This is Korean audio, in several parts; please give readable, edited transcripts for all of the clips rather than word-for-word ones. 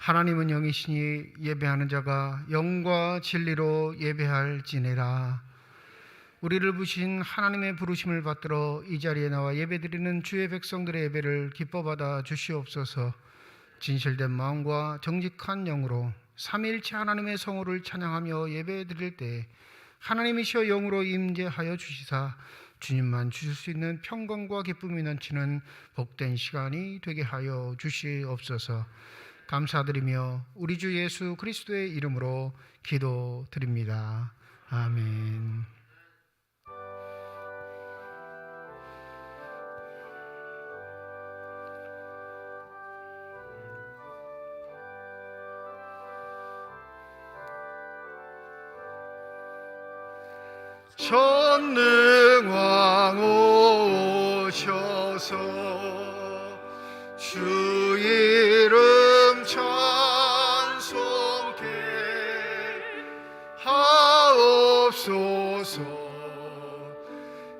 하나님은 영이시니 예배하는 자가 영과 진리로 예배할지니라. 우리를 부르신 하나님의 부르심을 받들어 이 자리에 나와 예배드리는 주의 백성들의 예배를 기뻐 받아 주시옵소서. 진실된 마음과 정직한 영으로 삼위일체 하나님의 성호를 찬양하며 예배드릴 때 하나님이시여 영으로 임재하여 주시사 주님만 주실 수 있는 평강과 기쁨이 넘치는 복된 시간이 되게 하여 주시옵소서. 감사드리며 우리 주 예수 그리스도의 이름으로 기도드립니다. 아멘. 전능왕 오셔서 주 이름 찬송케 하옵소서.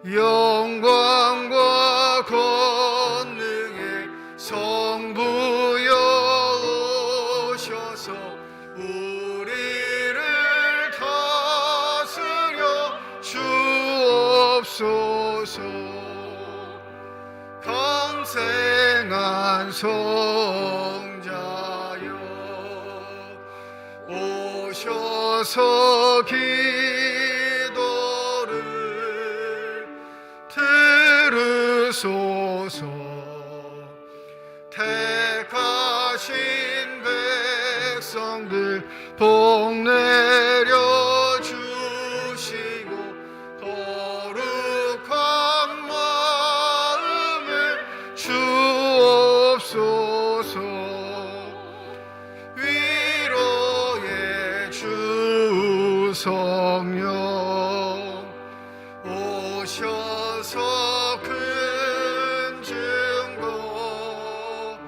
영광과 권능의 성부여 오셔서 우리를 다스려 주옵소서. 강생한 성자여 오셔서 기도를 들으소서. 택하신 백성들 복 내려 주시고 거룩한 마음을 주옵소서. 위로의 주 성령 오셔서 큰 증거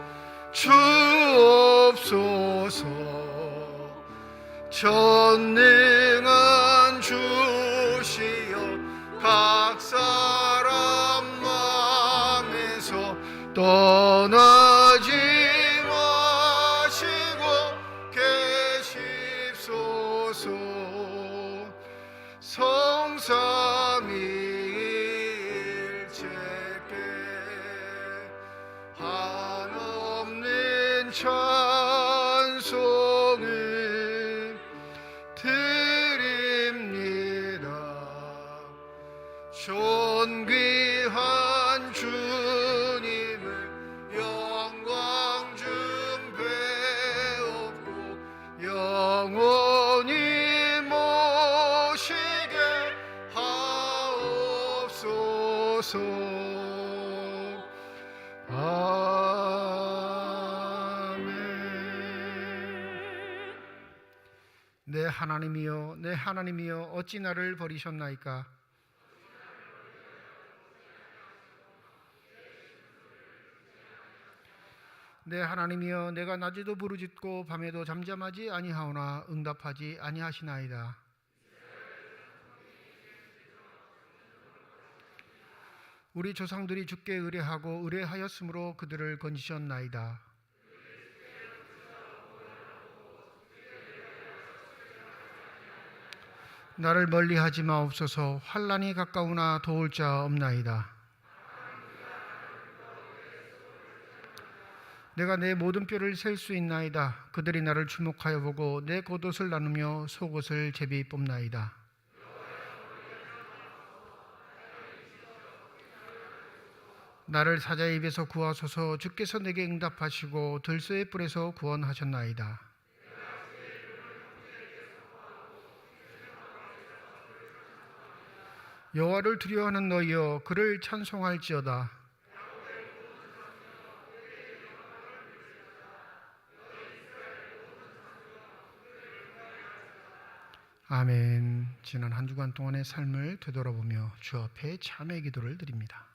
주옵소서. 전능한 주시여 각 사람 마음에서 떠나지 마시고 계십소서. 성삼위일체께 한없는 찬송을 드립니다. 존귀한 주님을 영광 중 배웠고 영원히 모시게 하옵소서. 아멘. 내 하나님이여, 내 하나님이여, 어찌 나를 버리셨나이까? 내 하나님이여, 내가 낮에도 부르짖고 밤에도 잠잠하지 아니하오나 응답하지 아니하시나이다. 우리 조상들이 주께 의뢰하고 의뢰하였으므로 그들을 건지셨나이다. 나를 멀리하지 마옵소서. 환난이 가까우나 도울 자 없나이다. 내가 내 모든 뼈를 셀 수 있나이다. 그들이 나를 주목하여 보고 내 겉옷을 나누며 속옷을 제비 뽑나이다. 나를 사자의 입에서 구하소서. 주께서 내게 응답하시고 들소의 뿔에서 구원하셨나이다. 여호와를 두려워하는 너희여, 그를 찬송할지어다. 아멘. 지난 한 주간 동안의 삶을 되돌아보며 주 앞에 참회 기도를 드립니다.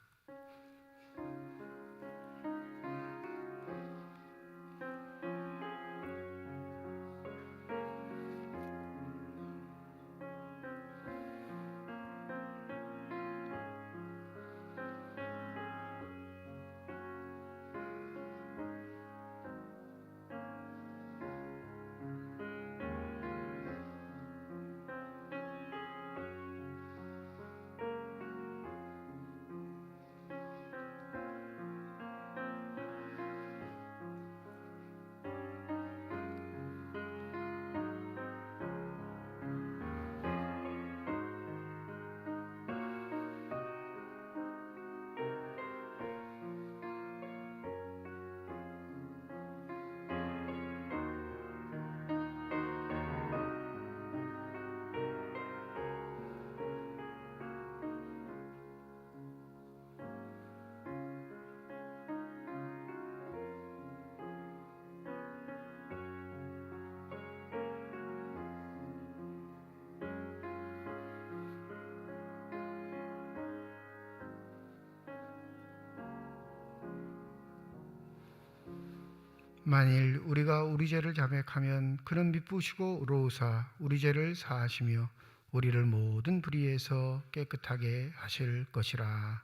만일 우리가 우리 죄를 자백하면 그는 미쁘시고 의로우사 우리 죄를 사하시며 우리를 모든 불의에서 깨끗하게 하실 것이라.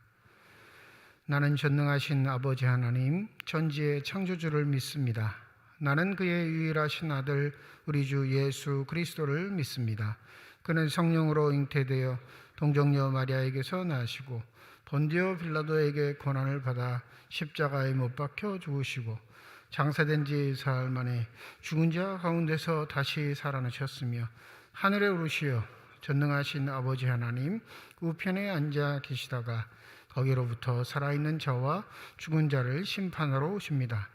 나는 전능하신 아버지 하나님 전지의 창조주를 믿습니다. 나는 그의 유일하신 아들 우리 주 예수 그리스도를 믿습니다. 그는 성령으로 잉태되어 동정녀 마리아에게서 나시고 본디오 빌라도에게 고난을 받아 십자가에 못 박혀 죽으시고 장사된 지 사흘 만에 죽은 자 가운데서 다시 살아나셨으며 하늘에 오르시어 전능하신 아버지 하나님 우편에 앉아 계시다가 거기로부터 살아있는 자와 죽은 자를 심판하러 오십니다.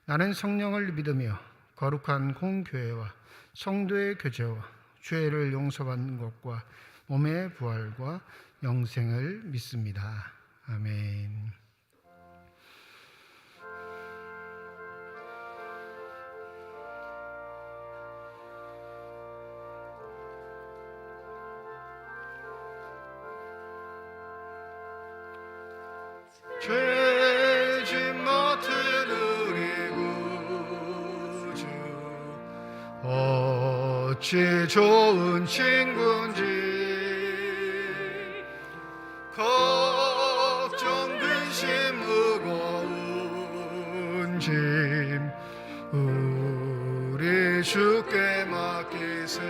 나는 성령을 믿으며 거룩한 공교회와 성도의 교제와 죄를 용서받는 것과 몸의 부활과 영생을 믿습니다. 아멘. 죄짐 맡은 우리 구주 어찌 좋은 친구인지 걱정 근심 무거운 짐 우리 주께 맡기세.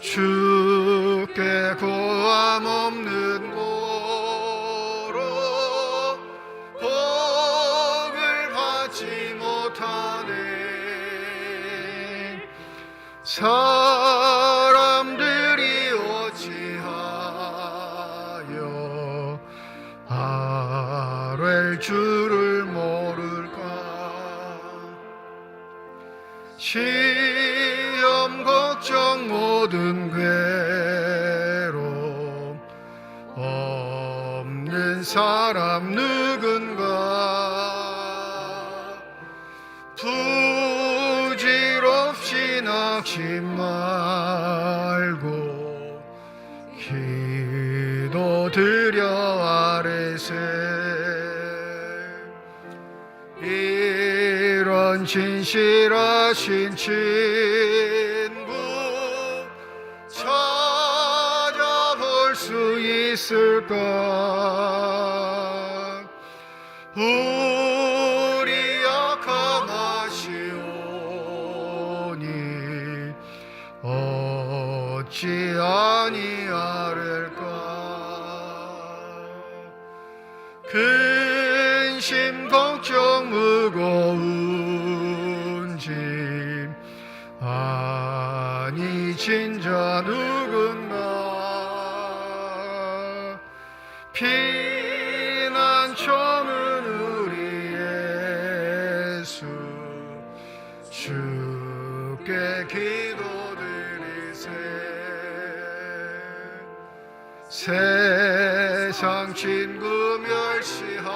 주께 고함 없는 고로 복을 받지 못하네. 사람들이 어찌하여 아뢰 줄을 모를까. 시험 걱정 모든 괴로움 없는 사람 누군가. 부질없이 낙심 말고 기도드려 아뢰세. 이런 진실하신 친구 찾아볼 수 있을까. 우리 약함하시오니 어찌 아니하릴까. 근심 걱정 무거운 짐 아니 진자 누군가. 피난처는 우리 예수 주께 기도드리세. 세상 친구 멸시하고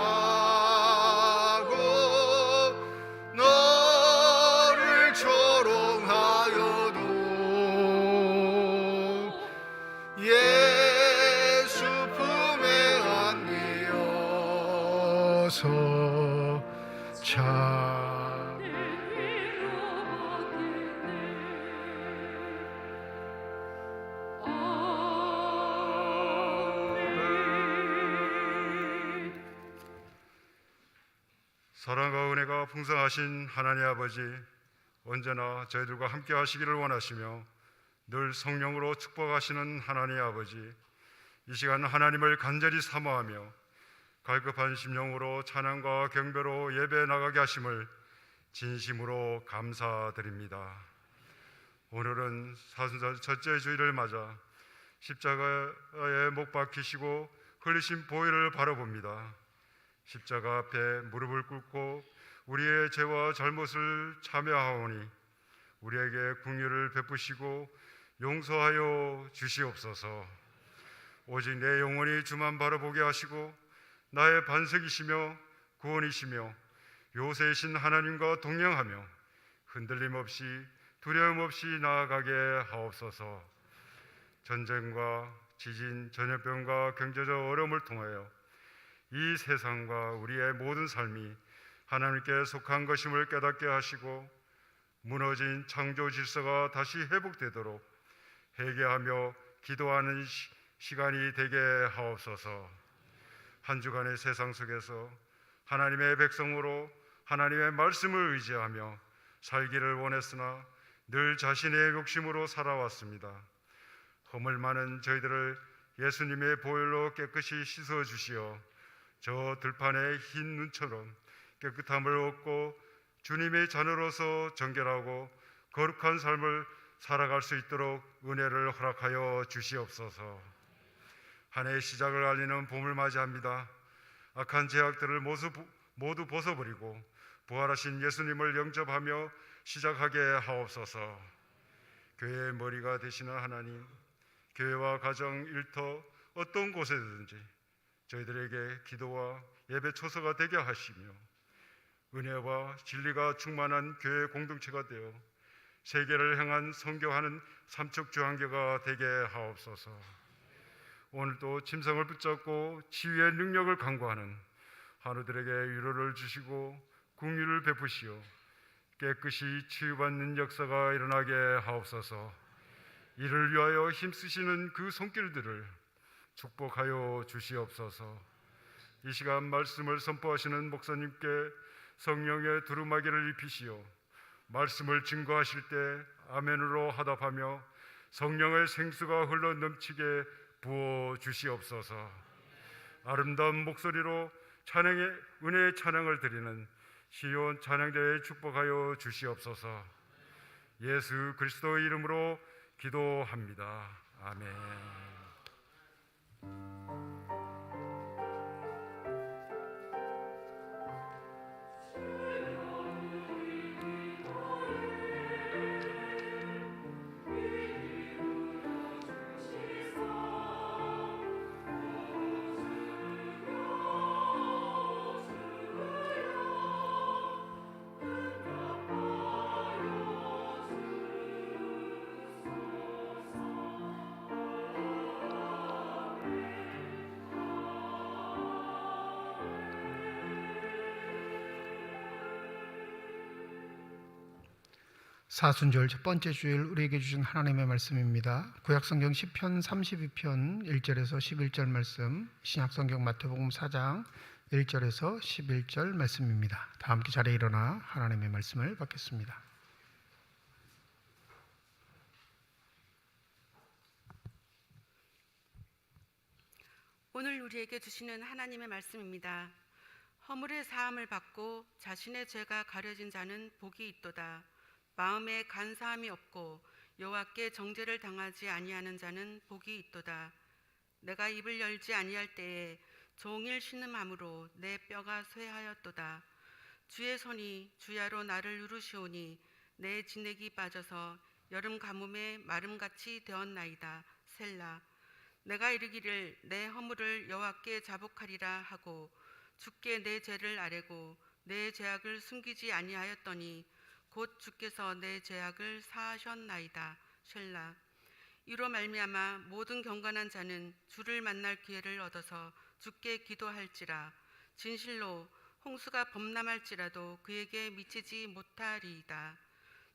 너를 조롱하여도 예수 품에 안기어서 참 사랑과 은혜가 풍성하신 하나님 아버지, 언제나 저희들과 함께 하시기를 원하시며 늘 성령으로 축복하시는 하나님 아버지, 이 시간 하나님을 간절히 사모하며 갈급한 심령으로 찬양과 경배로 예배 나가게 하심을 진심으로 감사드립니다. 오늘은 사순절 첫째 주일을 맞아 십자가에 못 박히시고 흘리신 보혈을 바라봅니다. 십자가 앞에 무릎을 꿇고 우리의 죄와 잘못을 참여하오니 우리에게 긍휼을 베푸시고 용서하여 주시옵소서. 오직 내 영혼이 주만 바라보게 하시고 나의 반석이시며 구원이시며 요새이신 하나님과 동행하며 흔들림 없이 두려움 없이 나아가게 하옵소서. 전쟁과 지진, 전염병과 경제적 어려움을 통하여 이 세상과 우리의 모든 삶이 하나님께 속한 것임을 깨닫게 하시고 무너진 창조 질서가 다시 회복되도록 회개하며 기도하는 시간이 되게 하옵소서. 한 주간의 세상 속에서 하나님의 백성으로 하나님의 말씀을 의지하며 살기를 원했으나 늘 자신의 욕심으로 살아왔습니다. 허물 많은 저희들을 예수님의 보혈로 깨끗이 씻어 주시어 저 들판의 흰 눈처럼 깨끗함을 얻고 주님의 자녀로서 정결하고 거룩한 삶을 살아갈 수 있도록 은혜를 허락하여 주시옵소서. 한 해의 시작을 알리는 봄을 맞이합니다. 악한 제약들을 모두 벗어버리고 부활하신 예수님을 영접하며 시작하게 하옵소서. 교회의 머리가 되시는 하나님, 교회와 가정, 일터 어떤 곳에든지 저희들에게 기도와 예배 초소가 되게 하시며 은혜와 진리가 충만한 교회 공동체가 되어 세계를 향한 선교하는 삼척주안교가 되게 하옵소서. 오늘도 짐승을 붙잡고 치유의 능력을 강구하는 한우들에게 위로를 주시고 긍휼을 베푸시어 깨끗이 치유받는 역사가 일어나게 하옵소서. 이를 위하여 힘쓰시는 그 손길들을 축복하여 주시옵소서. 이 시간 말씀을 선포하시는 목사님께 성령의 두루마기를 입히시어 말씀을 증거하실 때 아멘으로 화답하며 성령의 생수가 흘러 넘치게 부어 주시옵소서. 아름다운 목소리로 은혜의 찬양을 드리는 시온 찬양대회에 축복하여 주시옵소서. 예수 그리스도의 이름으로 기도합니다. 아멘. 사순절 첫 번째 주일 우리에게 주신 하나님의 말씀입니다. 구약성경 시편 32편 1절에서 11절 말씀, 신약성경 마태복음 4장 1절에서 11절 말씀입니다. 다 함께 자리에 일어나 하나님의 말씀을 받겠습니다. 오늘 우리에게 주시는 하나님의 말씀입니다. 허물의 사함을 받고 자신의 죄가 가려진 자는 복이 있도다. 마음에 간사함이 없고 여호와께 정죄를 당하지 아니하는 자는 복이 있도다. 내가 입을 열지 아니할 때에 종일 신음함으로 내 뼈가 쇠하였도다. 주의 손이 주야로 나를 누르시오니 내 진액이 빠져서 여름 가뭄에 마름같이 되었나이다. 셀라. 내가 이르기를 내 허물을 여호와께 자복하리라 하고 주께 내 죄를 아뢰고 내 죄악을 숨기지 아니하였더니 곧 주께서 내 죄악을 사하셨나이다. 셀라. 이로 말미암아 모든 경건한 자는 주를 만날 기회를 얻어서 주께 기도할지라. 진실로 홍수가 범람할지라도 그에게 미치지 못하리이다.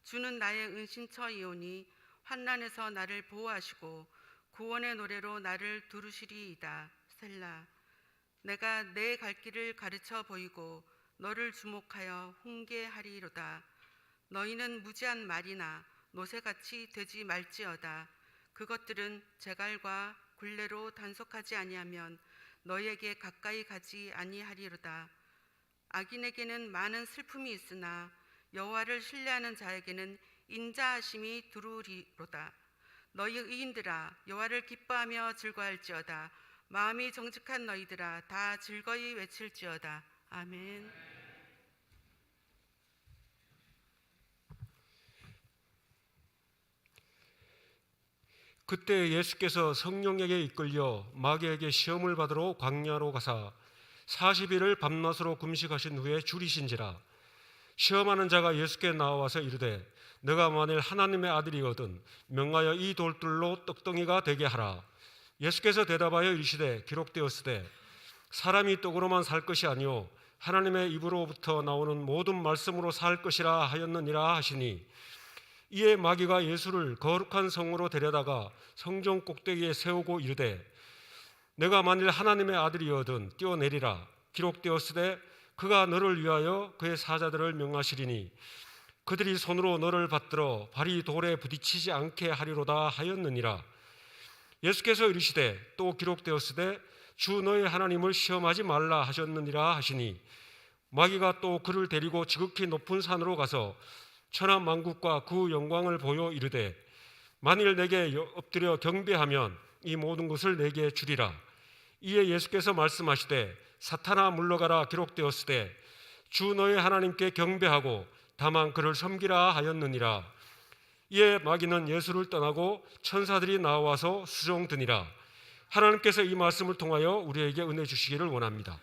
주는 나의 은신처이오니 환난에서 나를 보호하시고 구원의 노래로 나를 두르시리이다. 셀라. 내가 내 갈 길을 가르쳐 보이고 너를 주목하여 훈계하리로다. 너희는 무지한 말이나 노새같이 되지 말지어다. 그것들은 재갈과 굴레로 단속하지 아니하면 너희에게 가까이 가지 아니하리로다. 악인에게는 많은 슬픔이 있으나 여호와를 신뢰하는 자에게는 인자하심이 두루리로다. 너희 의인들아 여호와를 기뻐하며 즐거할지어다. 마음이 정직한 너희들아 다 즐거이 외칠지어다. 아멘. 그때 예수께서 성령에게 이끌려 마귀에게 시험을 받으러 광야로 가사 40일을 밤낮으로 금식하신 후에 줄이신지라. 시험하는 자가 예수께 나와서 이르되 너가 만일 하나님의 아들이거든 명하여 이 돌들로 떡덩이가 되게 하라. 예수께서 대답하여 이르시되 기록되었으되 사람이 떡으로만 살 것이 아니요 하나님의 입으로부터 나오는 모든 말씀으로 살 것이라 하였느니라 하시니, 이에 마귀가 예수를 거룩한 성으로 데려다가 성전 꼭대기에 세우고 이르되, 내가 만일 하나님의 아들이거든 뛰어내리라. 기록되었으되 그가 너를 위하여 그의 사자들을 명하시리니 그들이 손으로 너를 받들어 발이 돌에 부딪히지 않게 하리로다 하였느니라. 예수께서 이르시되 또 기록되었으되 주 너의 하나님을 시험하지 말라 하셨느니라 하시니, 마귀가 또 그를 데리고 지극히 높은 산으로 가서 천하 만국과 그 영광을 보여 이르되, 만일 내게 엎드려 경배하면 이 모든 것을 내게 주리라. 이에 예수께서 말씀하시되 사탄아 물러가라. 기록되었으되 주 너의 하나님께 경배하고 다만 그를 섬기라 하였느니라. 이에 마귀는 예수를 떠나고 천사들이 나와서 수종드니라. 하나님께서 이 말씀을 통하여 우리에게 은혜 주시기를 원합니다.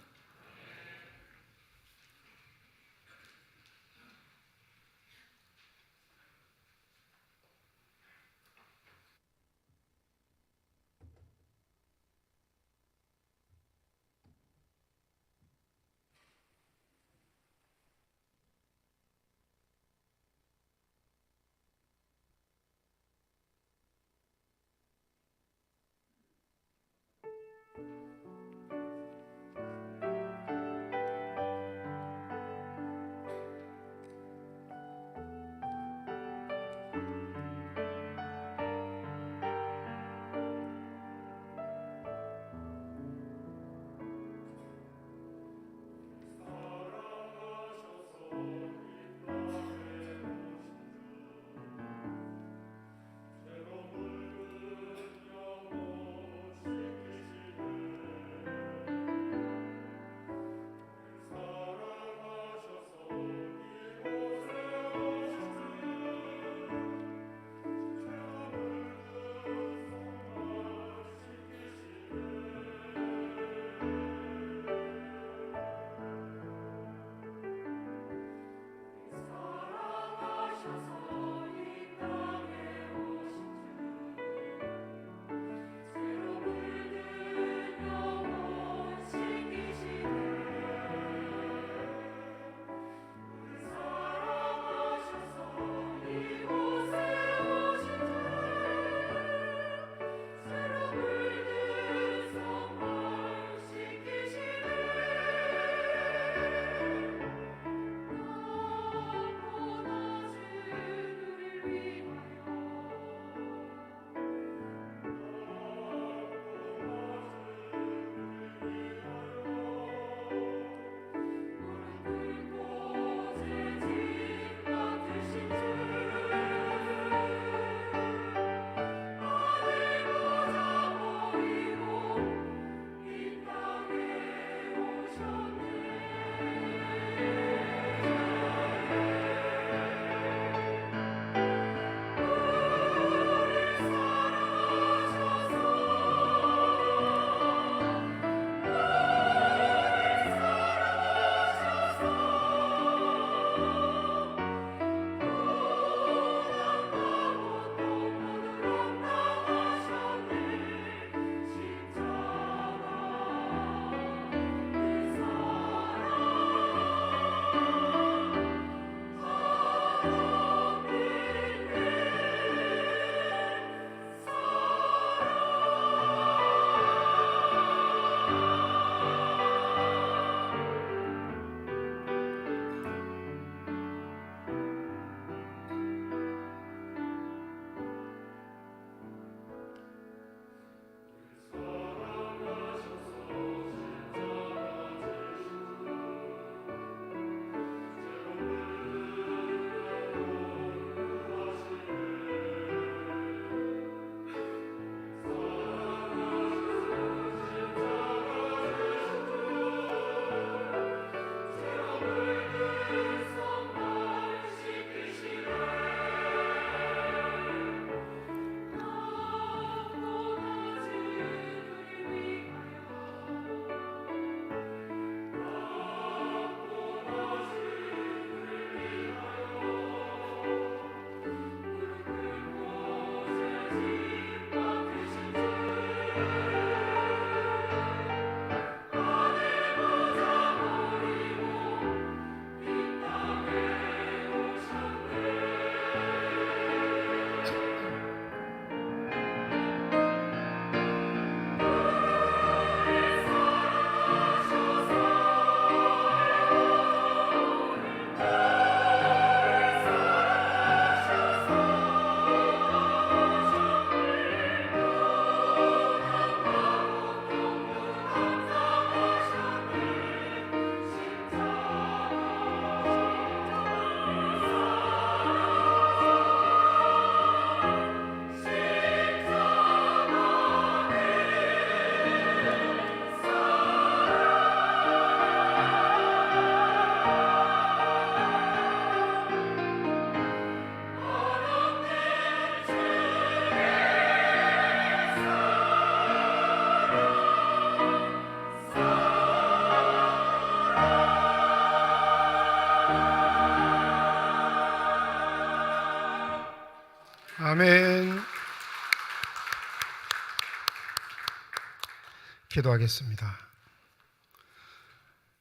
기도하겠습니다.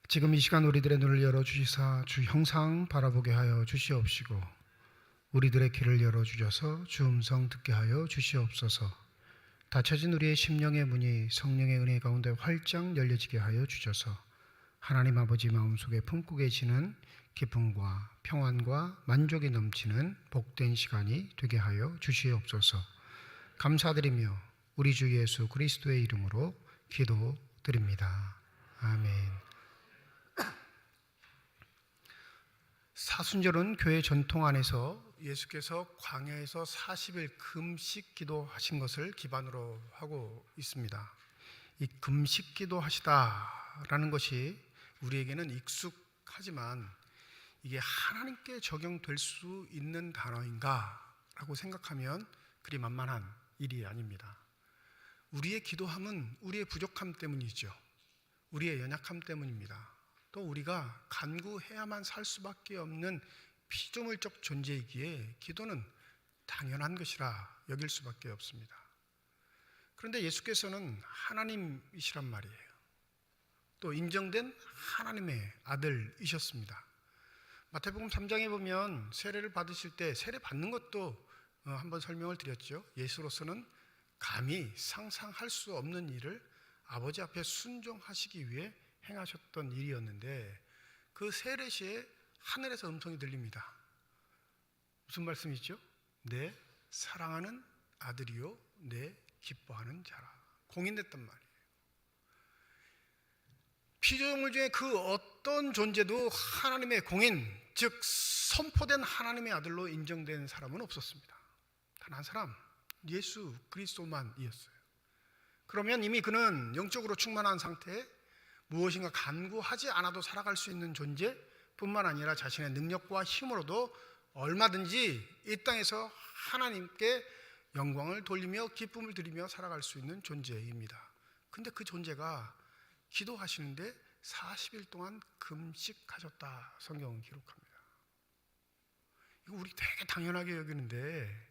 지금 이 시간 우리들의 눈을 열어주시사 주 형상 바라보게 하여 주시옵시고 우리들의 귀를 열어주셔서 주 음성 듣게 하여 주시옵소서. 닫혀진 우리의 심령의 문이 성령의 은혜 가운데 활짝 열려지게 하여 주셔서 하나님 아버지 마음속에 품고 계시는 기쁨과 평안과 만족이 넘치는 복된 시간이 되게 하여 주시옵소서. 감사드리며 우리 주 예수 그리스도의 이름으로 기도드립니다. 아멘. 사순절은 교회 전통 안에서 예수께서 광야에서 40일 금식 기도하신 것을 기반으로 하고 있습니다. 이 금식 기도하시다라는 것이 우리에게는 익숙하지만 이게 하나님께 적용될 수 있는 단어인가라고 생각하면 그리 만만한 일이 아닙니다. 우리의 기도함은 우리의 부족함 때문이죠. 우리의 연약함 때문입니다. 또 우리가 간구해야만 살 수밖에 없는 피조물적 존재이기에 기도는 당연한 것이라 여길 수밖에 없습니다. 그런데 예수께서는 하나님이시란 말이에요. 또 인정된 하나님의 아들이셨습니다. 마태복음 3장에 보면 세례를 받으실 때 세례 받는 것도 한번 설명을 드렸죠. 예수로서는 감히 상상할 수 없는 일을 아버지 앞에 순종하시기 위해 행하셨던 일이었는데 그 세례 시에 하늘에서 음성이 들립니다. 무슨 말씀이죠? 내 사랑하는 아들이요 내 기뻐하는 자라. 공인됐단 말이에요. 피조물 중에 그 어떤 존재도 하나님의 공인, 즉 선포된 하나님의 아들로 인정된 사람은 없었습니다. 단 한 사람, 예수 그리스도만이었어요. 그러면 이미 그는 영적으로 충만한 상태에 무엇인가 간구하지 않아도 살아갈 수 있는 존재뿐만 아니라 자신의 능력과 힘으로도 얼마든지 이 땅에서 하나님께 영광을 돌리며 기쁨을 드리며 살아갈 수 있는 존재입니다. 근데 그 존재가 기도하시는데 40일 동안 금식하셨다 성경은 기록합니다. 이거 우리 되게 당연하게 여기는데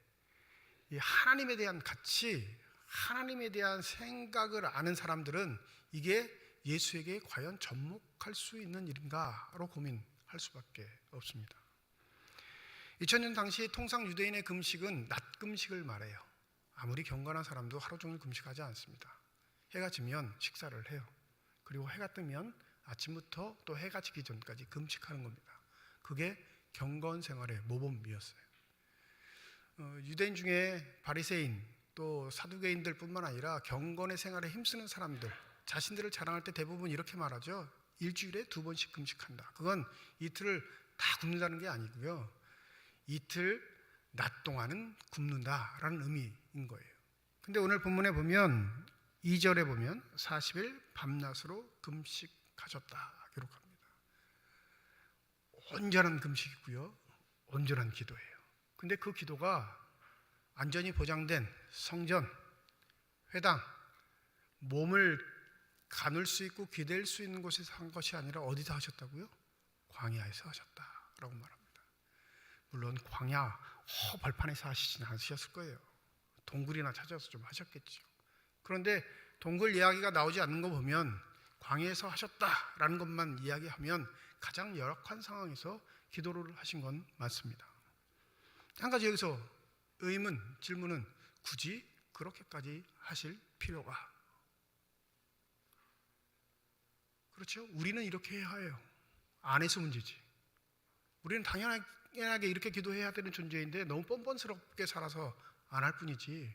이 하나님에 대한 가치, 하나님에 대한 생각을 아는 사람들은 이게 예수에게 과연 접목할 수 있는 일인가로 고민할 수밖에 없습니다. 2000년 당시 통상 유대인의 금식은 낮 금식을 말해요. 아무리 경건한 사람도 하루 종일 금식하지 않습니다. 해가 지면 식사를 해요. 그리고 해가 뜨면 아침부터 또 해가 지기 전까지 금식하는 겁니다. 그게 경건 생활의 모범이었어요. 유대인 중에 바리새인 또 사두개인들 뿐만 아니라 경건의 생활에 힘쓰는 사람들 자신들을 자랑할 때 대부분 이렇게 말하죠. 일주일에 2번씩 금식한다. 그건 이틀을 다 굶는다는 게 아니고요. 이틀 낮 동안은 굶는다라는 의미인 거예요. 근데 오늘 본문에 보면 2절에 보면 40일 밤낮으로 금식하셨다 기록합니다. 온전한 금식이고요. 온전한 기도예요. 근데 그 기도가 안전이 보장된 성전, 회당, 몸을 가눌 수 있고 기댈 수 있는 곳에서 한 것이 아니라 어디서 하셨다고요? 광야에서 하셨다라고 말합니다. 물론 광야 벌판에서 하시진 않으셨을 거예요. 동굴이나 찾아서 좀 하셨겠죠. 그런데 동굴 이야기가 나오지 않는 거 보면 광야에서 하셨다라는 것만 이야기하면 가장 열악한 상황에서 기도를 하신 건 맞습니다. 한 가지 여기서 질문은 굳이 그렇게까지 하실 필요가? 그렇죠? 우리는 이렇게 해야 해요. 안 해서 문제지. 우리는 당연하게 이렇게 기도해야 되는 존재인데 너무 뻔뻔스럽게 살아서 안 할 뿐이지.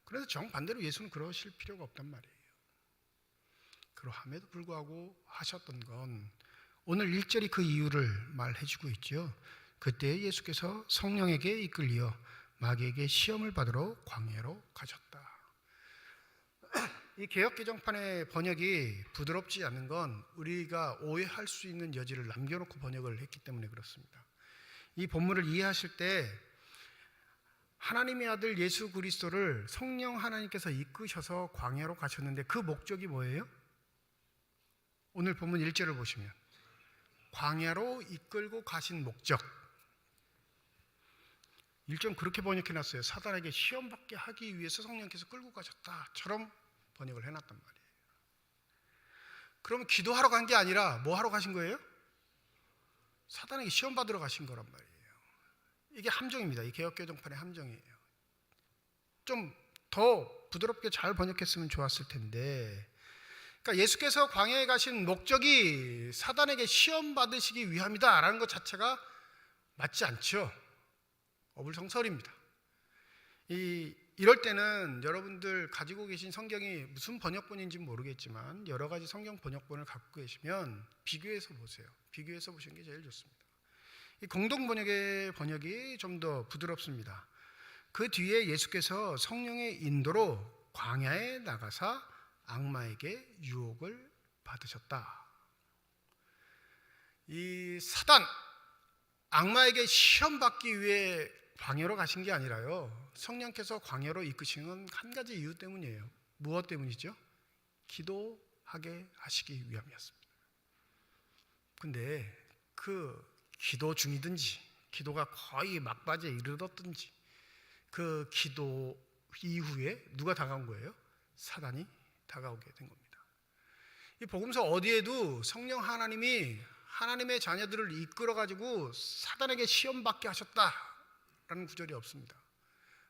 그래서 정반대로 예수는 그러실 필요가 없단 말이에요. 그러함에도 불구하고 하셨던 건 오늘 1절이 그 이유를 말해주고 있죠. 그때 예수께서 성령에게 이끌려 마귀에게 시험을 받으러 광야로 가셨다. 이 개역개정판의 번역이 부드럽지 않은 건 우리가 오해할 수 있는 여지를 남겨놓고 번역을 했기 때문에 그렇습니다. 이 본문을 이해하실 때 하나님의 아들 예수 그리스도를 성령 하나님께서 이끄셔서 광야로 가셨는데 그 목적이 뭐예요? 오늘 본문 1절을 보시면 광야로 이끌고 가신 목적 1절 그렇게 번역해놨어요. 사단에게 시험받게 하기 위해서 성령께서 끌고 가셨다처럼 번역을 해놨단 말이에요. 그러면 기도하러 간 게 아니라 뭐 하러 가신 거예요? 사단에게 시험 받으러 가신 거란 말이에요. 이게 함정입니다. 이 개역개정판의 함정이에요. 좀 더 부드럽게 잘 번역했으면 좋았을 텐데, 그러니까 예수께서 광야에 가신 목적이 사단에게 시험 받으시기 위함이다라는 것 자체가 맞지 않죠. 어불성설입니다. 이럴 때는 여러분들 가지고 계신 성경이 무슨 번역본인지 모르겠지만 여러 가지 성경 번역본을 갖고 계시면 비교해서 보세요. 비교해서 보시는 게 제일 좋습니다. 이 공동 번역의 번역이 좀 더 부드럽습니다. 그 뒤에 예수께서 성령의 인도로 광야에 나가사 악마에게 유혹을 받으셨다. 이 사단, 악마에게 시험 받기 위해 광야로 가신 게 아니라요, 성령께서 광야로 이끄신 건 한 가지 이유 때문이에요. 무엇 때문이죠? 기도하게 하시기 위함이었습니다. 근데 그 기도 중이든지 기도가 거의 막바지에 이르렀든지 그 기도 이후에 누가 다가온 거예요? 사단이 다가오게 된 겁니다. 이 복음서 어디에도 성령 하나님이 하나님의 자녀들을 이끌어 가지고 사단에게 시험 받게 하셨다라는 구절이 없습니다.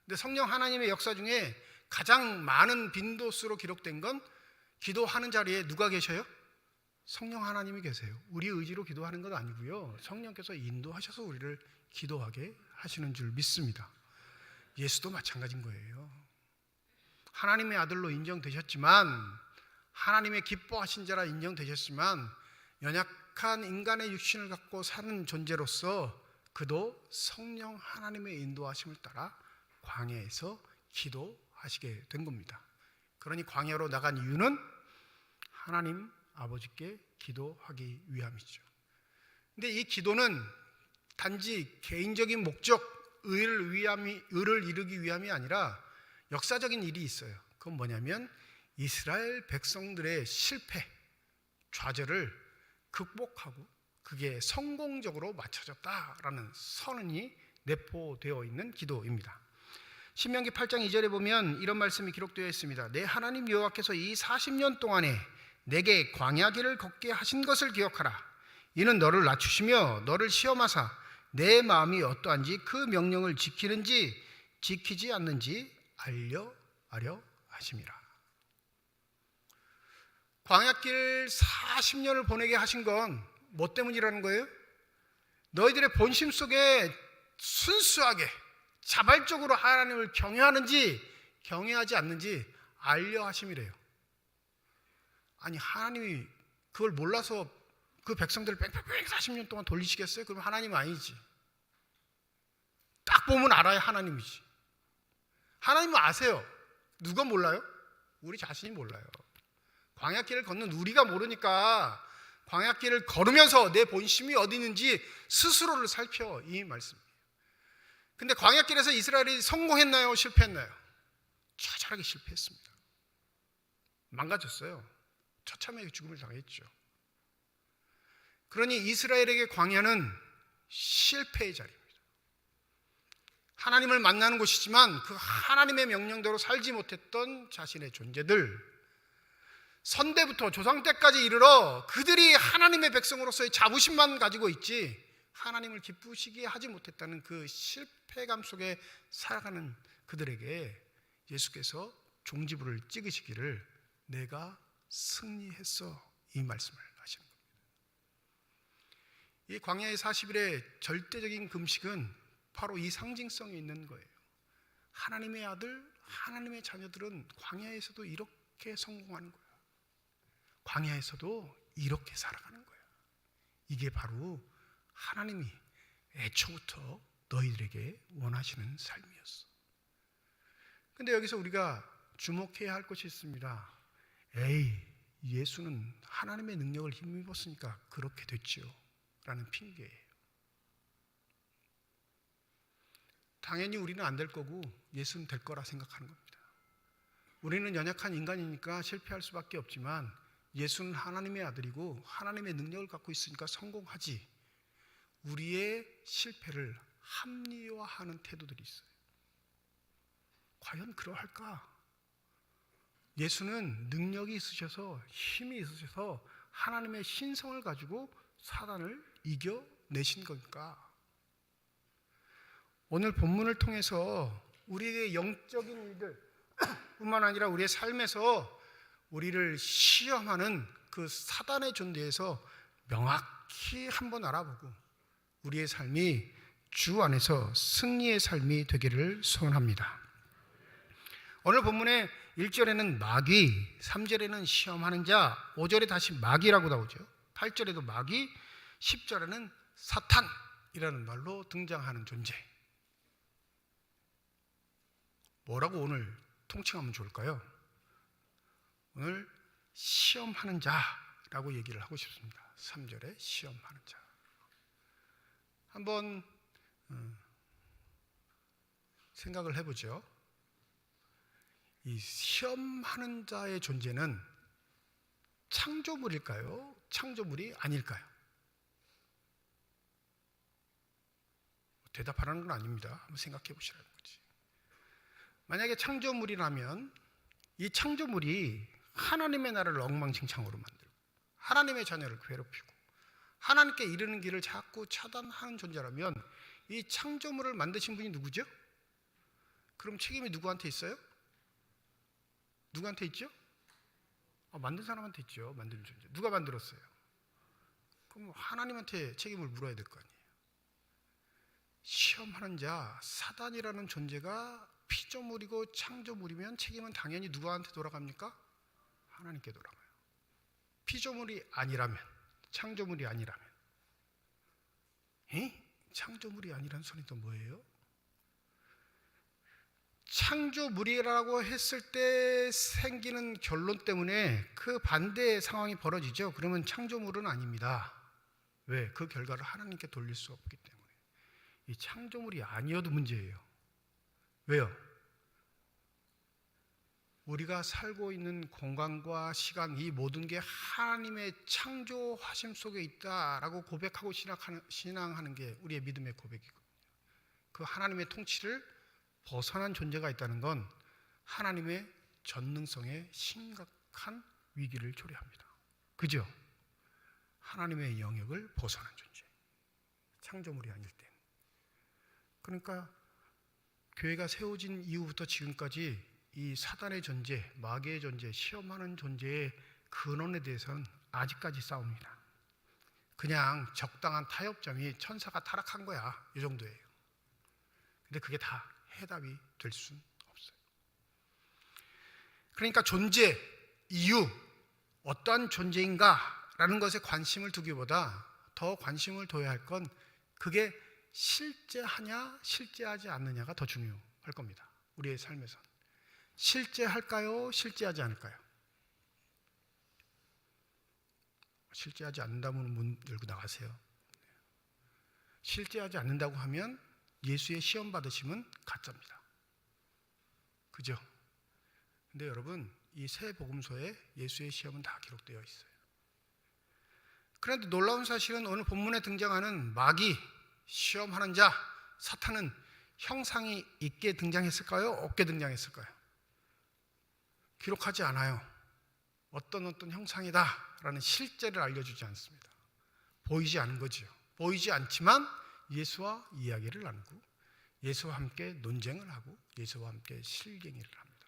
근데 성령 하나님의 역사 중에 가장 많은 빈도수로 기록된 건 기도하는 자리에 누가 계셔요? 성령 하나님이 계세요. 우리 의지로 기도하는 건 아니고요, 성령께서 인도하셔서 우리를 기도하게 하시는 줄 믿습니다. 예수도 마찬가지인 거예요. 하나님의 아들로 인정되셨지만, 하나님의 기뻐하신 자라 인정되셨지만, 연약한 인간의 육신을 갖고 사는 존재로서 그도 성령 하나님의 인도하심을 따라 광야에서 기도하시게 된 겁니다. 그러니 광야로 나간 이유는 하나님 아버지께 기도하기 위함이죠. 근데 이 기도는 단지 개인적인 목적, 의를 이루기 위함이 아니라 역사적인 일이 있어요. 그건 뭐냐면 이스라엘 백성들의 실패, 좌절을 극복하고 그게 성공적으로 마쳐졌다라는 선언이 내포되어 있는 기도입니다. 신명기 8장 2절에 보면 이런 말씀이 기록되어 있습니다. 내 하나님 여호와께서 이 40년 동안에 내게 광야길을 걷게 하신 것을 기억하라. 이는 너를 낮추시며 너를 시험하사 내 마음이 어떠한지 그 명령을 지키는지 지키지 않는지 알려하려 하심이라. 광야길 40년을 보내게 하신 건 뭐 때문이라는 거예요? 너희들의 본심 속에 순수하게 자발적으로 하나님을 경외하는지 경외하지 않는지 알려 하심이래요. 아니, 하나님이 그걸 몰라서 그 백성들을 뺑뺑뺑 40년 동안 돌리시겠어요? 그럼 하나님 아니지. 딱 보면 알아야 하나님이지. 하나님은 아세요. 누가 몰라요? 우리 자신이 몰라요. 광야길을 걷는 우리가 모르니까 광야길을 걸으면서 내 본심이 어디 있는지 스스로를 살펴, 이 말씀이에요. 근데 광야길에서 이스라엘이 성공했나요? 실패했나요? 처절하게 실패했습니다. 망가졌어요. 처참하게 죽음을 당했죠. 그러니 이스라엘에게 광야는 실패의 자리입니다. 하나님을 만나는 곳이지만 그 하나님의 명령대로 살지 못했던 자신의 존재들, 선대부터 조상 때까지 이르러 그들이 하나님의 백성으로서의 자부심만 가지고 있지 하나님을 기쁘시게 하지 못했다는 그 실패감 속에 살아가는 그들에게 예수께서 종지부를 찍으시기를 내가 승리했어, 이 말씀을 하시는 겁니다. 이 광야의 40일의 절대적인 금식은 바로 이 상징성이 있는 거예요. 하나님의 아들, 하나님의 자녀들은 광야에서도 이렇게 성공하는 거야. 광야에서도 이렇게 살아가는 거야. 이게 바로 하나님이 애초부터 너희들에게 원하시는 삶이었어. 근데 여기서 우리가 주목해야 할 것이 있습니다. 예수는 하나님의 능력을 힘입었으니까 그렇게 됐지요 라는 핑계예요. 당연히 우리는 안 될 거고 예수는 될 거라 생각하는 겁니다. 우리는 연약한 인간이니까 실패할 수밖에 없지만 예수는 하나님의 아들이고 하나님의 능력을 갖고 있으니까 성공하지, 우리의 실패를 합리화하는 태도들이 있어요. 과연 그러할까? 예수는 능력이 있으셔서 힘이 있으셔서 하나님의 신성을 가지고 사단을 이겨내신 겁니까? 오늘 본문을 통해서 우리의 영적인 일들 뿐만 아니라 우리의 삶에서 우리를 시험하는 그 사단의 존재에서 명확히 한번 알아보고 우리의 삶이 주 안에서 승리의 삶이 되기를 소원합니다. 오늘 본문의 1절에는 마귀, 3절에는 시험하는 자, 5절에 다시 마귀라고 나오죠. 8절에도 마귀, 10절에는 사탄이라는 말로 등장하는 존재. 뭐라고 오늘 통칭하면 좋을까요? 오늘 시험하는 자라고 얘기를 하고 싶습니다. 3절에 시험하는 자. 한번 생각을 해보죠. 이 시험하는 자의 존재는 창조물일까요? 창조물이 아닐까요? 대답하라는 건 아닙니다. 한번 생각해 보시라는 거지. 만약에 창조물이라면 이 창조물이 하나님의 나라를 엉망진창으로 만들고 하나님의 자녀를 괴롭히고 하나님께 이르는 길을 자꾸 차단하는 존재라면 이 창조물을 만드신 분이 누구죠? 그럼 책임이 누구한테 있어요? 누구한테 있죠? 만든 사람한테 있죠. 만든 존재. 누가 만들었어요? 그럼 하나님한테 책임을 물어야 될 거 아니에요. 시험하는 자, 사단이라는 존재가 피조물이고 창조물이면 책임은 당연히 누구한테 돌아갑니까? 하나님께 돌아가요. 피조물이 아니라면, 창조물이 아니라면. 창조물이 아니라는 소리 또 뭐예요? 창조물이라고 했을 때 생기는 결론 때문에 그 반대의 상황이 벌어지죠. 그러면 창조물은 아닙니다. 왜? 그 결과를 하나님께 돌릴 수 없기 때문에. 이 창조물이 아니어도 문제예요. 왜요? 우리가 살고 있는 공간과 시간, 이 모든 게 하나님의 창조하심 속에 있다라고 고백하고 신앙하는 게 우리의 믿음의 고백이거든요. 그 하나님의 통치를 벗어난 존재가 있다는 건 하나님의 전능성에 심각한 위기를 초래합니다. 그죠? 하나님의 영역을 벗어난 존재. 창조물이 아닐 때. 그러니까 교회가 세워진 이후부터 지금까지 이 사단의 존재, 마귀의 존재, 시험하는 존재의 근원에 대해서는 아직까지 싸웁니다. 그냥 적당한 타협점이 천사가 타락한 거야. 이 정도예요. 근데 그게 다 해답이 될 수는 없어요. 그러니까 존재, 이유, 어떠한 존재인가라는 것에 관심을 두기보다 더 관심을 둬야 할 건 그게 실제하냐, 실제하지 않느냐가 더 중요할 겁니다. 우리의 삶에서. 실제할까요? 실제하지 않을까요? 실제하지 않는다면 문 열고 나가세요. 실제하지 않는다고 하면 예수의 시험 받으심은 가짜입니다. 그죠? 근데 여러분, 이 새 복음서에 예수의 시험은 다 기록되어 있어요. 그런데 놀라운 사실은 오늘 본문에 등장하는 마귀, 시험하는 자, 사탄은 형상이 있게 등장했을까요? 없게 등장했을까요? 기록하지 않아요. 어떤 형상이다라는 실제를 알려주지 않습니다. 보이지 않은 거죠. 보이지 않지만 예수와 이야기를 나누고 예수와 함께 논쟁을 하고 예수와 함께 실갱이를 합니다.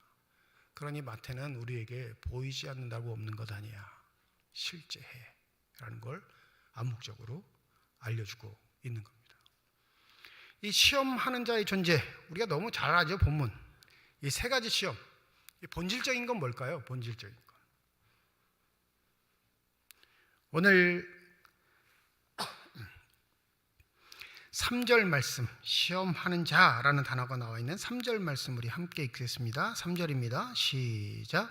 그러니 마태는 우리에게 보이지 않는다고 없는 것 아니야. 실제해 라는 걸 암묵적으로 알려주고 있는 겁니다. 이 시험하는 자의 존재, 우리가 너무 잘 알죠. 본문. 이 세 가지 시험. 본질적인 건 뭘까요? 본질적인 건. 오늘 3절 말씀, 시험하는 자라는 단어가 나와 있는 3절 말씀 우리 함께 읽겠습니다. 3절입니다. 시작.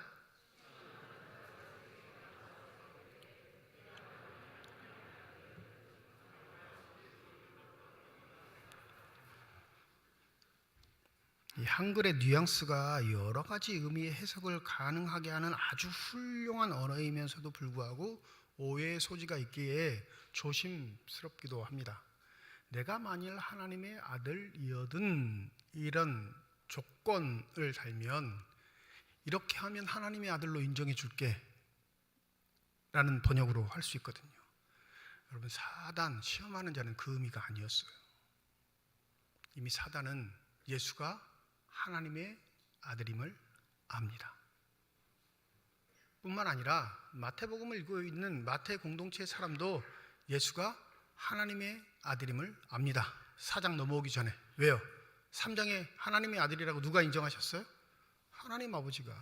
이 한글의 뉘앙스가 여러 가지 의미의 해석을 가능하게 하는 아주 훌륭한 언어이면서도 불구하고 오해의 소지가 있기에 조심스럽기도 합니다. 내가 만일 하나님의 아들이어든 이런 조건을 달면 이렇게 하면 하나님의 아들로 인정해 줄게. 라는 번역으로 할 수 있거든요. 여러분, 사단, 시험하는 자는 그 의미가 아니었어요. 이미 사단은 예수가 하나님의 아들임을 압니다. 뿐만 아니라 마태복음을 읽고 있는 마태 공동체의 사람도 예수가 하나님의 아들임을 압니다. 4장 넘어오기 전에. 왜요? 3장에 하나님의 아들이라고 누가 인정하셨어요? 하나님 아버지가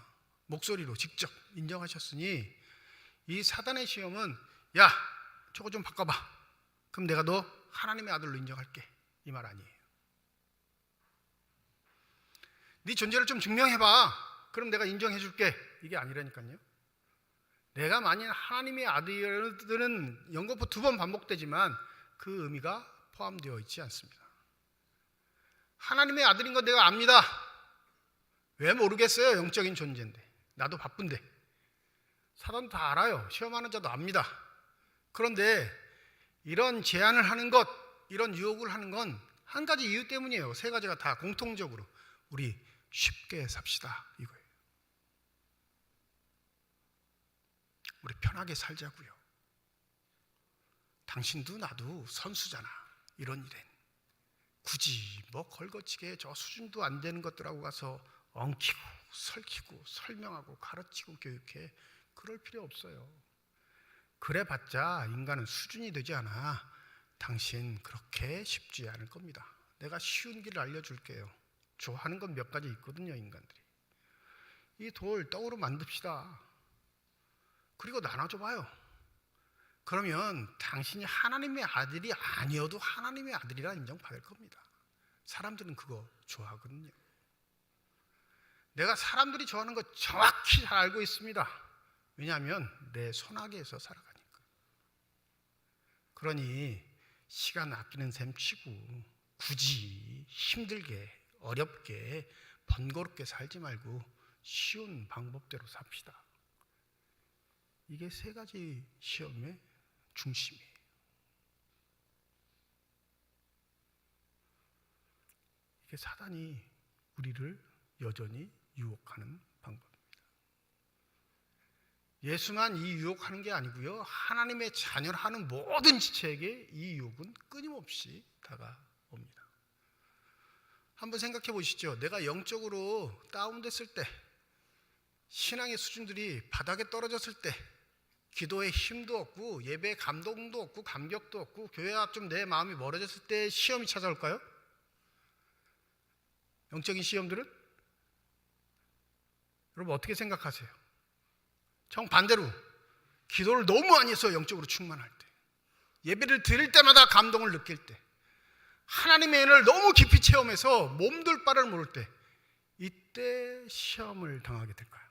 목소리로 직접 인정하셨으니 이 사단의 시험은 야, 저거 좀 바꿔봐. 그럼 내가 너 하나님의 아들로 인정할게. 이 말 아니에요. 네 존재를 좀 증명해봐. 그럼 내가 인정해줄게. 이게 아니라니까요. 내가 만일 하나님의 아들은 연거푸 2번 반복되지만 그 의미가 포함되어 있지 않습니다. 하나님의 아들인 건 내가 압니다. 왜 모르겠어요? 영적인 존재인데. 나도 바쁜데. 사람도 다 알아요. 시험하는 자도 압니다. 그런데 이런 제안을 하는 것, 이런 유혹을 하는 건 한 가지 이유 때문이에요. 3가지가 다 공통적으로 우리 쉽게 삽시다 이거예요. 우리 편하게 살자고요. 당신도 나도 선수잖아. 이런 일엔 굳이 뭐 걸거치게 저 수준도 안 되는 것들하고 가서 엉키고 설키고 설명하고 가르치고 교육해. 그럴 필요 없어요. 그래봤자 인간은 수준이 되지 않아. 당신 그렇게 쉽지 않을 겁니다. 내가 쉬운 길을 알려줄게요. 좋아하는 건 몇 가지 있거든요, 인간들이. 이 돌 떡으로 만듭시다. 그리고 나눠줘봐요. 그러면 당신이 하나님의 아들이 아니어도 하나님의 아들이라 인정받을 겁니다. 사람들은 그거 좋아하거든요. 내가 사람들이 좋아하는 거 정확히 잘 알고 있습니다. 왜냐하면 내 손아귀에서 살아가니까. 그러니 시간 아끼는 셈 치고 굳이 힘들게 어렵게 번거롭게 살지 말고 쉬운 방법대로 삽시다. 이게 3가지 시험의 중심이에요. 이게 사단이 우리를 여전히 유혹하는 방법입니다. 예수만 이 유혹하는 게 아니고요. 하나님의 자녀를 하는 모든 지체에게 이 유혹은 끊임없이 다가옵니다. 한번 생각해 보시죠. 내가 영적으로 다운됐을 때, 신앙의 수준들이 바닥에 떨어졌을 때, 기도에 힘도 없고 예배에 감동도 없고 감격도 없고 교회와 좀 내 마음이 멀어졌을 때 시험이 찾아올까요? 영적인 시험들은? 여러분 어떻게 생각하세요? 정반대로 기도를 너무 많이 해서 영적으로 충만할 때, 예배를 드릴 때마다 감동을 느낄 때, 하나님의 은혜를 너무 깊이 체험해서 몸둘 바를 모를 때, 이때 시험을 당하게 될까요?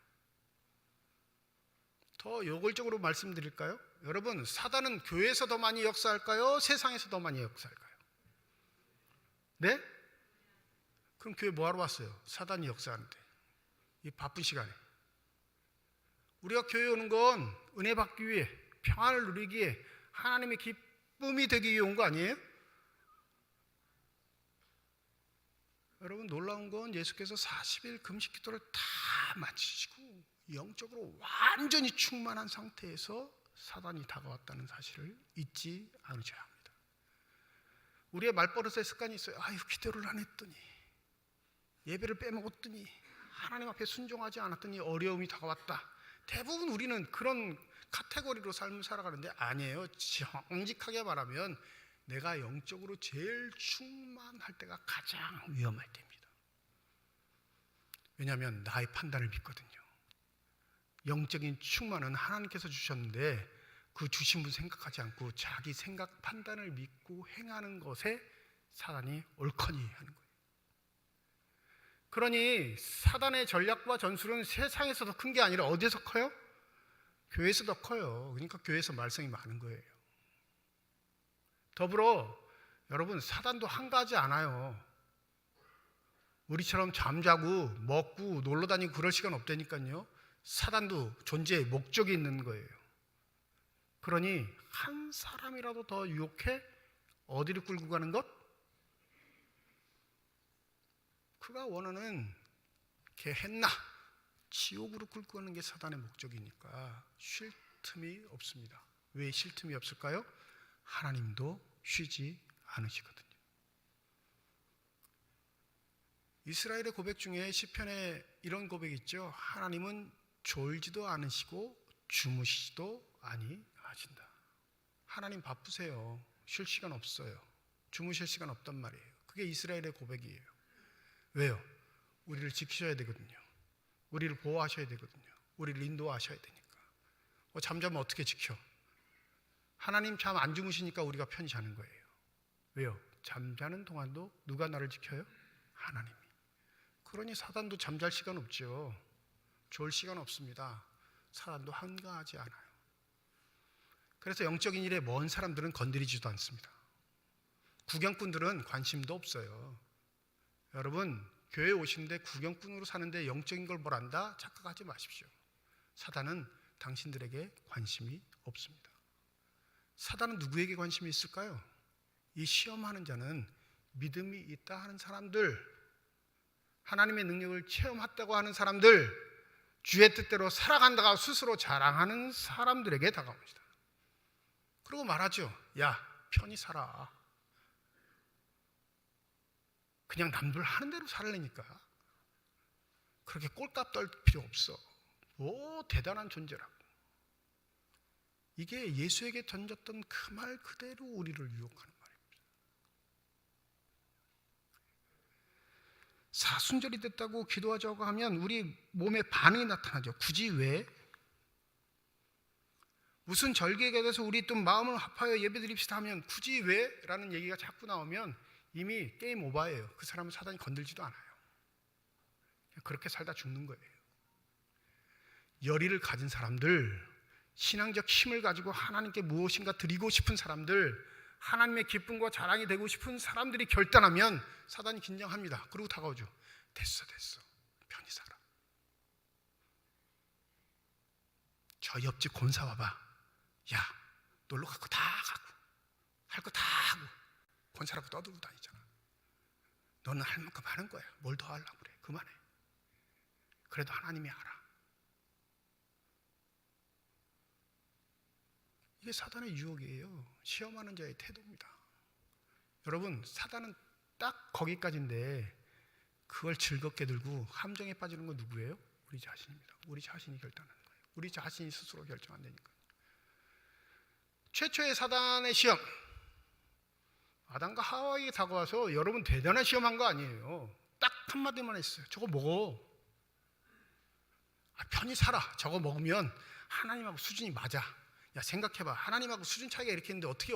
더 요골적으로 말씀드릴까요? 여러분, 사단은 교회에서 더 많이 역사할까요? 세상에서 더 많이 역사할까요? 네? 그럼 교회 뭐하러 왔어요? 사단이 역사하는데, 이 바쁜 시간에. 우리가 교회에 오는 건 은혜 받기 위해, 평안을 누리기 위해, 하나님의 기쁨이 되기 위해 온 거 아니에요? 여러분, 놀라운 건 예수께서 40일 금식 기도를 다 마치시고 영적으로 완전히 충만한 상태에서 사단이 다가왔다는 사실을 잊지 않으셔야 합니다. 우리의 말버릇의 습관이 있어요. 아유, 기도를 안 했더니, 예배를 빼먹었더니, 하나님 앞에 순종하지 않았더니 어려움이 다가왔다. 대부분 우리는 그런 카테고리로 삶을 살아가는데 아니에요. 정직하게 말하면 내가 영적으로 제일 충만할 때가 가장 위험할 때입니다. 왜냐하면 나의 판단을 믿거든요. 영적인 충만은 하나님께서 주셨는데 그 주신 분 생각하지 않고 자기 생각, 판단을 믿고 행하는 것에 사단이 옳거니 하는 거예요. 그러니 사단의 전략과 전술은 세상에서 더 큰 게 아니라 어디에서 커요? 교회에서 더 커요. 그러니까 교회에서 말썽이 많은 거예요. 더불어 여러분, 사단도 한가하지 않아요. 우리처럼 잠자고 먹고 놀러 다니고 그럴 시간 없다니까요. 사단도 존재의 목적이 있는 거예요. 그러니 한 사람이라도 더 유혹해 어디를 끌고 가는 것? 그가 원하는 게헨나, 지옥으로 끌고 가는 게 사단의 목적이니까 쉴 틈이 없습니다. 왜 쉴 틈이 없을까요? 하나님도 쉬지 않으시거든요. 이스라엘의 고백 중에 시편에 이런 고백이 있죠. 하나님은 졸지도 않으시고 주무시지도 아니하신다. 하나님 바쁘세요. 쉴 시간 없어요. 주무실 시간 없단 말이에요. 그게 이스라엘의 고백이에요. 왜요? 우리를 지키셔야 되거든요. 우리를 보호하셔야 되거든요. 우리를 인도하셔야 되니까. 잠자면 어떻게 지켜? 하나님 잠 안 주무시니까 우리가 편히 자는 거예요. 왜요? 잠자는 동안도 누가 나를 지켜요? 하나님이. 그러니 사단도 잠잘 시간 없죠. 졸 시간 없습니다. 사단도 한가하지 않아요. 그래서 영적인 일에 먼 사람들은 건드리지도 않습니다. 구경꾼들은 관심도 없어요. 여러분, 교회 오시는데 구경꾼으로 사는데 영적인 걸 뭘 안다? 착각하지 마십시오. 사단은 당신들에게 관심이 없습니다. 사단은 누구에게 관심이 있을까요? 이 시험하는 자는 믿음이 있다 하는 사람들, 하나님의 능력을 체험했다고 하는 사람들, 주의 뜻대로 살아간다고 스스로 자랑하는 사람들에게 다가옵니다. 그리고 말하죠. 야, 편히 살아. 그냥 남들 하는 대로 살라니까. 그렇게 꼴값 떨 필요 없어. 뭐 대단한 존재라고. 이게 예수에게 던졌던 그 말 그대로 우리를 유혹하는 말입니다. 사순절이 됐다고 기도하자고 하면 우리 몸에 반응이 나타나죠. 굳이 왜? 무슨 절기가 돼서 우리 또 마음을 합하여 예배드립시다 하면 굳이 왜? 라는 얘기가 자꾸 나오면 이미 게임 오버예요. 그 사람은 사단이 건들지도 않아요. 그렇게 살다 죽는 거예요. 열의를 가진 사람들, 신앙적 힘을 가지고 하나님께 무엇인가 드리고 싶은 사람들, 하나님의 기쁨과 자랑이 되고 싶은 사람들이 결단하면 사단이 긴장합니다. 그리고 다가오죠. 됐어. 편히 살아. 저 옆집 권사 와봐. 야, 놀러 갈 거 다 가고 할 거 다 하고 권사라고 떠들고 다니잖아. 너는 할 만큼 하는 거야. 뭘 더 하려고 그래. 그만해. 그래도 하나님이 알아. 이게 사단의 유혹이에요. 시험하는 자의 태도입니다. 여러분, 사단은 딱 거기까지인데 그걸 즐겁게 들고 함정에 빠지는 건 누구예요? 우리 자신입니다. 우리 자신이 결단하는 거예요. 우리 자신이 스스로 결정 안 되니까. 최초의 사단의 시험, 아담과 하와에게 다가와서 여러분 대단한 시험한 거 아니에요. 딱 한마디만 했어요. 저거 먹어. 편히 살아. 저거 먹으면 하나님하고 수준이 맞아. 야, 생각해봐. 하나님하고 수준 차이가 이렇게 있는데 어떻게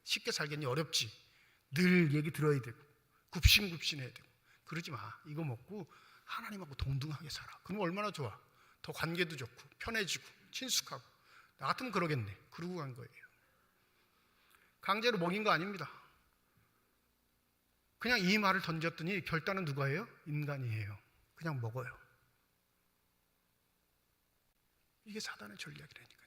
쉽게 살겠니? 어렵지. 늘 얘기 들어야 되고 굽신굽신해야 되고. 그러지 마. 이거 먹고 하나님하고 동등하게 살아. 그럼 얼마나 좋아. 더 관계도 좋고 편해지고 친숙하고. 나 같으면 그러겠네. 그러고 간 거예요. 강제로 먹인 거 아닙니다. 그냥 이 말을 던졌더니 결단은 누가 해요? 인간이에요. 그냥 먹어요. 이게 사단의 전략이라니까요.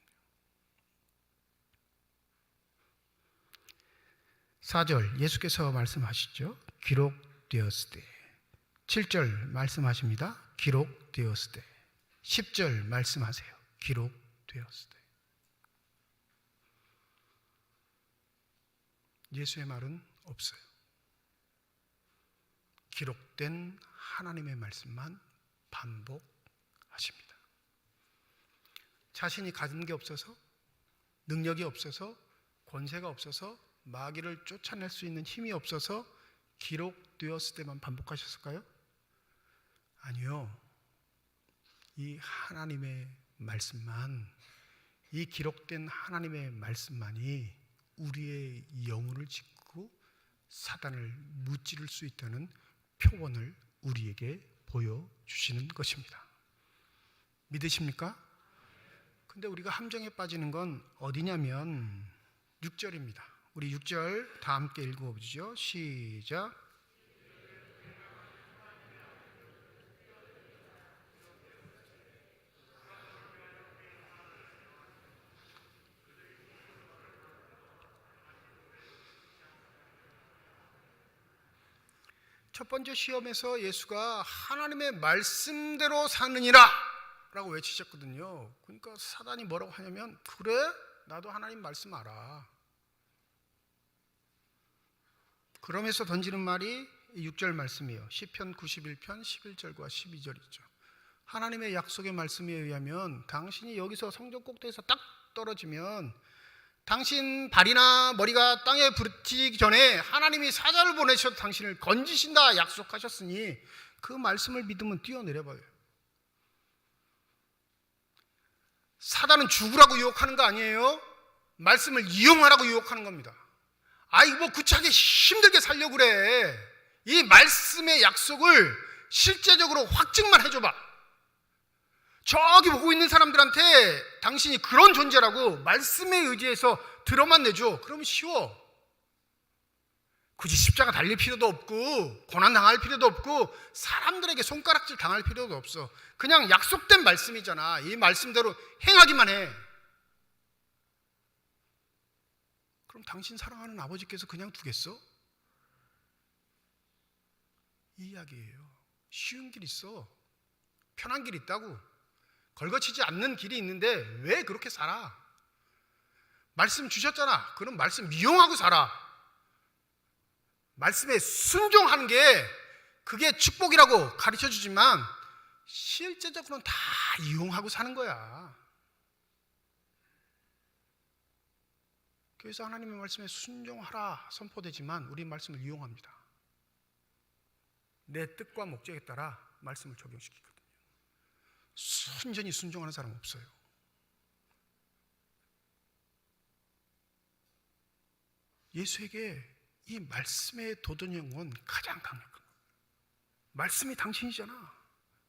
4절 예수께서 말씀하시죠. 기록되었으되. 7절 말씀하십니다. 기록되었으되. 10절 말씀하세요. 기록되었으되. 예수의 말은 없어요. 기록된 하나님의 말씀만 반복하십니다. 자신이 가진 게 없어서, 능력이 없어서, 권세가 없어서, 마귀를 쫓아낼 수 있는 힘이 없어서 기록되었을 때만 반복하셨을까요? 아니요. 이 하나님의 말씀만, 이 기록된 하나님의 말씀만이 우리의 영혼을 짓고 사단을 무찌를 수 있다는 표본을 우리에게 보여주시는 것입니다. 믿으십니까? 근데 우리가 함정에 빠지는 건 어디냐면 6절입니다. 우리 6절 다 함께 읽어보죠. 시작. 첫 번째 시험에서 예수가 하나님의 말씀대로 사느니라 라고 외치셨거든요. 그러니까 사단이 뭐라고 하냐면, 그래? 나도 하나님 말씀 알아. 그러면서 던지는 말이 6절 말씀이에요. 시편 91편 11절과 12절이죠. 하나님의 약속의 말씀에 의하면 당신이 여기서 성전 꼭대기에서 딱 떨어지면 당신 발이나 머리가 땅에 부딪히기 전에 하나님이 사자를 보내셔서 당신을 건지신다 약속하셨으니 그 말씀을 믿으면 뛰어내려봐요. 사단은 죽으라고 유혹하는 거 아니에요? 말씀을 이용하라고 유혹하는 겁니다. 아이 뭐 구차하게 힘들게 살려고 그래. 이 말씀의 약속을 실제적으로 확증만 해줘봐. 저기 보고 있는 사람들한테 당신이 그런 존재라고 말씀에 의지해서 들어만 내줘. 그러면 쉬워. 굳이 십자가 달릴 필요도 없고 고난 당할 필요도 없고 사람들에게 손가락질 당할 필요도 없어. 그냥 약속된 말씀이잖아. 이 말씀대로 행하기만 해. 그럼 당신 사랑하는 아버지께서 그냥 두겠어? 이 이야기예요. 쉬운 길 있어. 편한 길 있다고. 걸거치지 않는 길이 있는데 왜 그렇게 살아? 말씀 주셨잖아. 그럼 말씀 이용하고 살아. 말씀에 순종하는 게 그게 축복이라고 가르쳐 주지만 실제적으로는 다 이용하고 사는 거야. 그래서 하나님의 말씀에 순종하라 선포되지만 우리 말씀을 이용합니다. 내 뜻과 목적에 따라 말씀을 적용시키거든요. 순전히 순종하는 사람 없어요. 예수에게 이 말씀의 도전형은 가장 강력한 거예요. 말씀이 당신이잖아.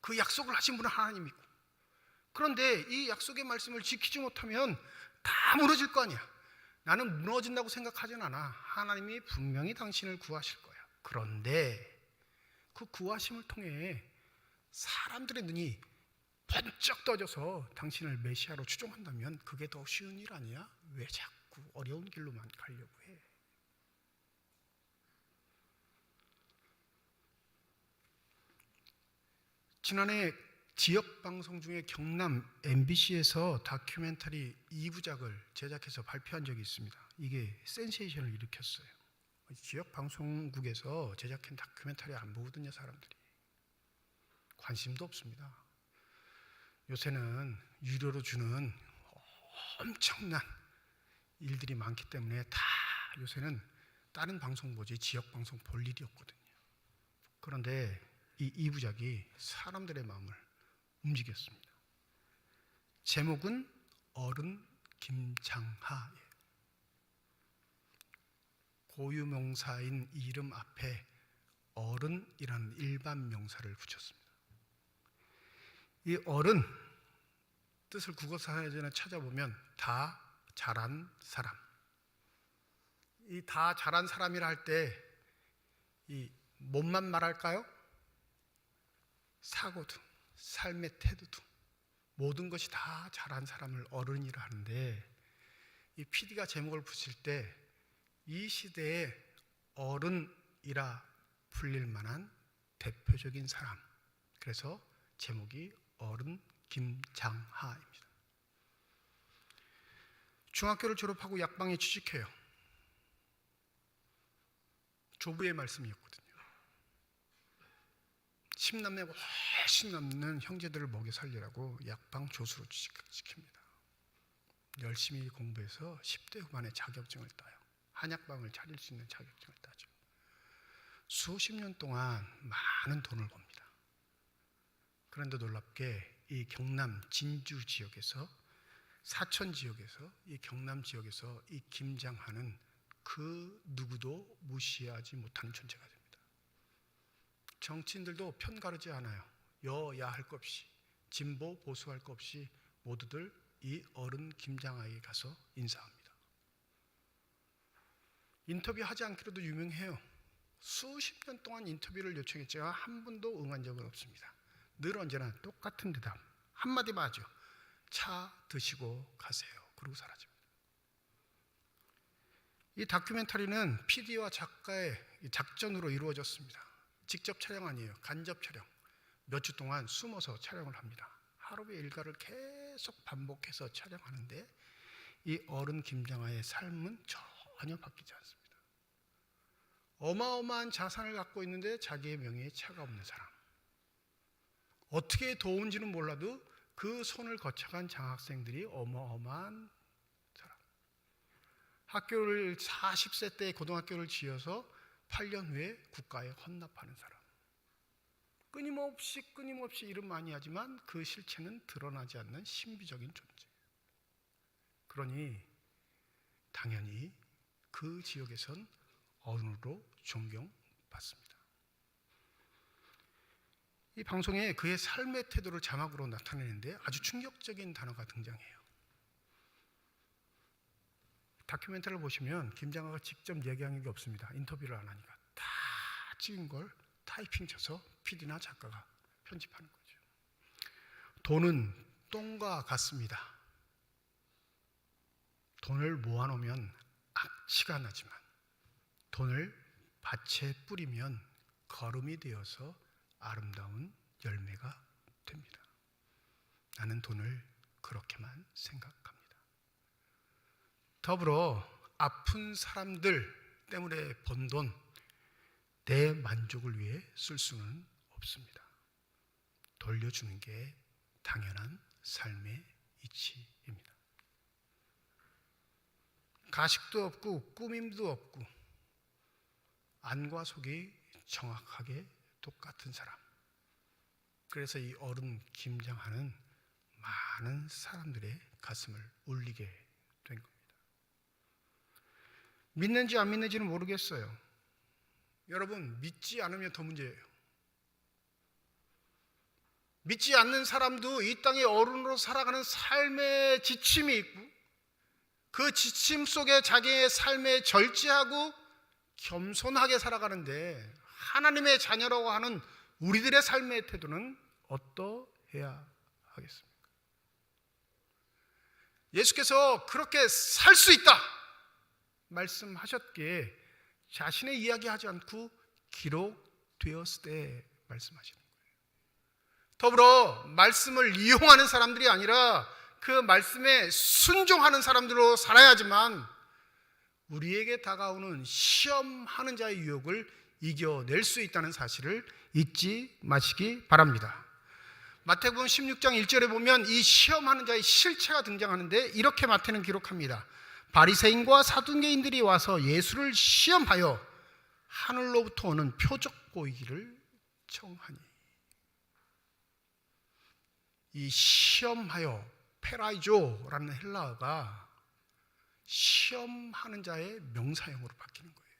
그 약속을 하신 분은 하나님이고. 그런데 이 약속의 말씀을 지키지 못하면 다 무너질 거 아니야. 나는 무너진다고 생각하진 않아. 하나님이 분명히 당신을 구하실 거야. 그런데 그 구하심을 통해 사람들의 눈이 번쩍 떠져서 당신을 메시아로 추종한다면 그게 더 쉬운 일 아니야? 왜 자꾸 어려운 길로만 가려고 해? 지난해 지역 방송 중에 경남 MBC에서 다큐멘터리 2부작을 제작해서 발표한 적이 있습니다. 이게 센세이션을 일으켰어요. 지역 방송국에서 제작한 다큐멘터리 안 보거든요, 사람들이. 관심도 없습니다. 요새는 유료로 주는 엄청난 일들이 많기 때문에 다 요새는 다른 방송 보지 지역 방송 볼 일이 없거든요. 그런데 이 2부작이 사람들의 마음을 움직였습니다. 제목은 어른 김장하예요. 고유명사인 이름 앞에 어른이라는 일반 명사를 붙였습니다. 이 어른 뜻을 국어사전에 찾아보면 다 자란 사람. 이 다 자란 사람이라 할 때 이 몸만 말할까요? 사고도, 삶의 태도도 모든 것이 다 자란 사람을 어른이라 하는데 이 PD가 제목을 붙일 때 이 시대의 어른이라 불릴 만한 대표적인 사람. 그래서 제목이 어른 김장하입니다. 중학교를 졸업하고 약방에 취직해요. 조부의 말씀이었거든요. 10남매 훨씬 넘는 형제들을 먹여 살리라고 약방 조수로 취직시킵니다. 열심히 공부해서 10대 후반에 자격증을 따요. 한약방을 차릴 수 있는 자격증을 따죠. 수십 년 동안 많은 돈을 법니다. 그런데 놀랍게 이 경남 진주 지역에서 사천 지역에서 이 경남 지역에서 이 김장하는 그 누구도 무시하지 못하는 존재가 됩니다. 정치인들도 편 가르지 않아요. 여야 할 것 없이 진보 보수 할 것 없이 모두들 이 어른 김장하에게 가서 인사합니다. 인터뷰하지 않기로도 유명해요. 수십 년 동안 인터뷰를 요청했지만 한 번도 응한 적은 없습니다. 늘 언제나 똑같은 대답 한마디만 하죠. 차 드시고 가세요. 그러고 사라집니다. 이 다큐멘터리는 PD와 작가의 작전으로 이루어졌습니다. 직접 촬영 아니에요. 간접 촬영. 몇 주 동안 숨어서 촬영을 합니다. 하루의 일과를 계속 반복해서 촬영하는데 이 어른 김장하의 삶은 전혀 바뀌지 않습니다. 어마어마한 자산을 갖고 있는데 자기의 명예에 차가 없는 사람, 어떻게 도운지는 몰라도 그 손을 거쳐간 장학생들이 어마어마한 사람, 학교를 40세 때 고등학교를 지어서 8년 후에 국가에 헌납하는 사람, 끊임없이 일은 많이 하지만 그 실체는 드러나지 않는 신비적인 존재. 그러니 당연히 그 지역에선 어른으로 존경받습니다. 이 방송에 그의 삶의 태도를 자막으로 나타내는데 아주 충격적인 단어가 등장해요. 다큐멘터리를 보시면 김장하가 직접 얘기한 게 없습니다. 인터뷰를 안 하니까 다 찍은 걸 타이핑 쳐서 PD나 작가가 편집하는 거죠. 돈은 똥과 같습니다. 돈을 모아놓으면 악취가 나지만 돈을 밭에 뿌리면 거름이 되어서 아름다운 열매가 됩니다. 나는 돈을 그렇게만 생각합니다. 더불어 아픈 사람들 때문에 번 돈, 내 만족을 위해 쓸 수는 없습니다. 돌려주는 게 당연한 삶의 이치입니다. 가식도 없고 꾸밈도 없고 안과 속이 정확하게 똑같은 사람. 그래서 이 어른 김장하는 많은 사람들의 가슴을 울리게 된 겁니다. 믿는지 안 믿는지는 모르겠어요. 여러분, 믿지 않으면 더 문제예요. 믿지 않는 사람도 이 땅의 어른으로 살아가는 삶의 지침이 있고 그 지침 속에 자기의 삶에 절제하고 겸손하게 살아가는데 하나님의 자녀라고 하는 우리들의 삶의 태도는 어떠해야 하겠습니까? 예수께서 그렇게 살 수 있다 말씀하셨기에 자신의 이야기하지 않고 기록되었을 때 말씀하시는 거예요. 더불어 말씀을 이용하는 사람들이 아니라 그 말씀에 순종하는 사람들로 살아야지만 우리에게 다가오는 시험하는 자의 유혹을 이겨낼 수 있다는 사실을 잊지 마시기 바랍니다. 마태복음 16장 1절에 보면 이 시험하는 자의 실체가 등장하는데 이렇게 마태는 기록합니다. 바리새인과 사두개인들이 와서 예수를 시험하여 하늘로부터 오는 표적 보이기를 청하니. 이 시험하여 페라이조라는 헬라어가 시험하는 자의 명사형으로 바뀌는 거예요.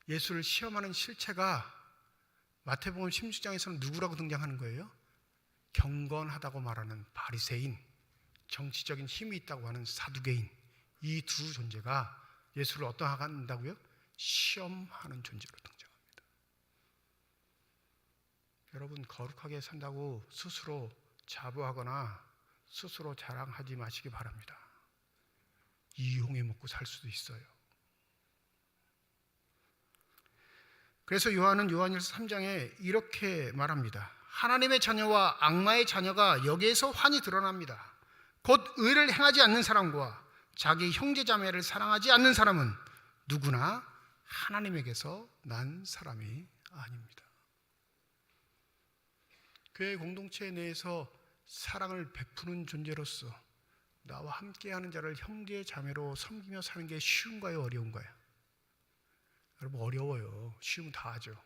예수를 시험하는 실체가 마태복음 16장에서는 누구라고 등장하는 거예요? 경건하다고 말하는 바리새인, 정치적인 힘이 있다고 하는 사두개인, 이 두 존재가 예수를 어떠하게 한다고요? 시험하는 존재로 등장합니다. 여러분, 거룩하게 산다고 스스로 자부하거나 스스로 자랑하지 마시기 바랍니다. 이용해 먹고 살 수도 있어요. 그래서 요한은 요한일서 3장에 이렇게 말합니다. 하나님의 자녀와 악마의 자녀가 여기에서 환히 드러납니다. 곧 의를 행하지 않는 사람과 자기 형제 자매를 사랑하지 않는 사람은 누구나 하나님에게서 난 사람이 아닙니다. 교회 공동체 내에서 사랑을 베푸는 존재로서 나와 함께하는 자를 형제 자매로 섬기며 사는 게 쉬운가요, 어려운가요? 여러분, 어려워요. 쉬우면 다 하죠.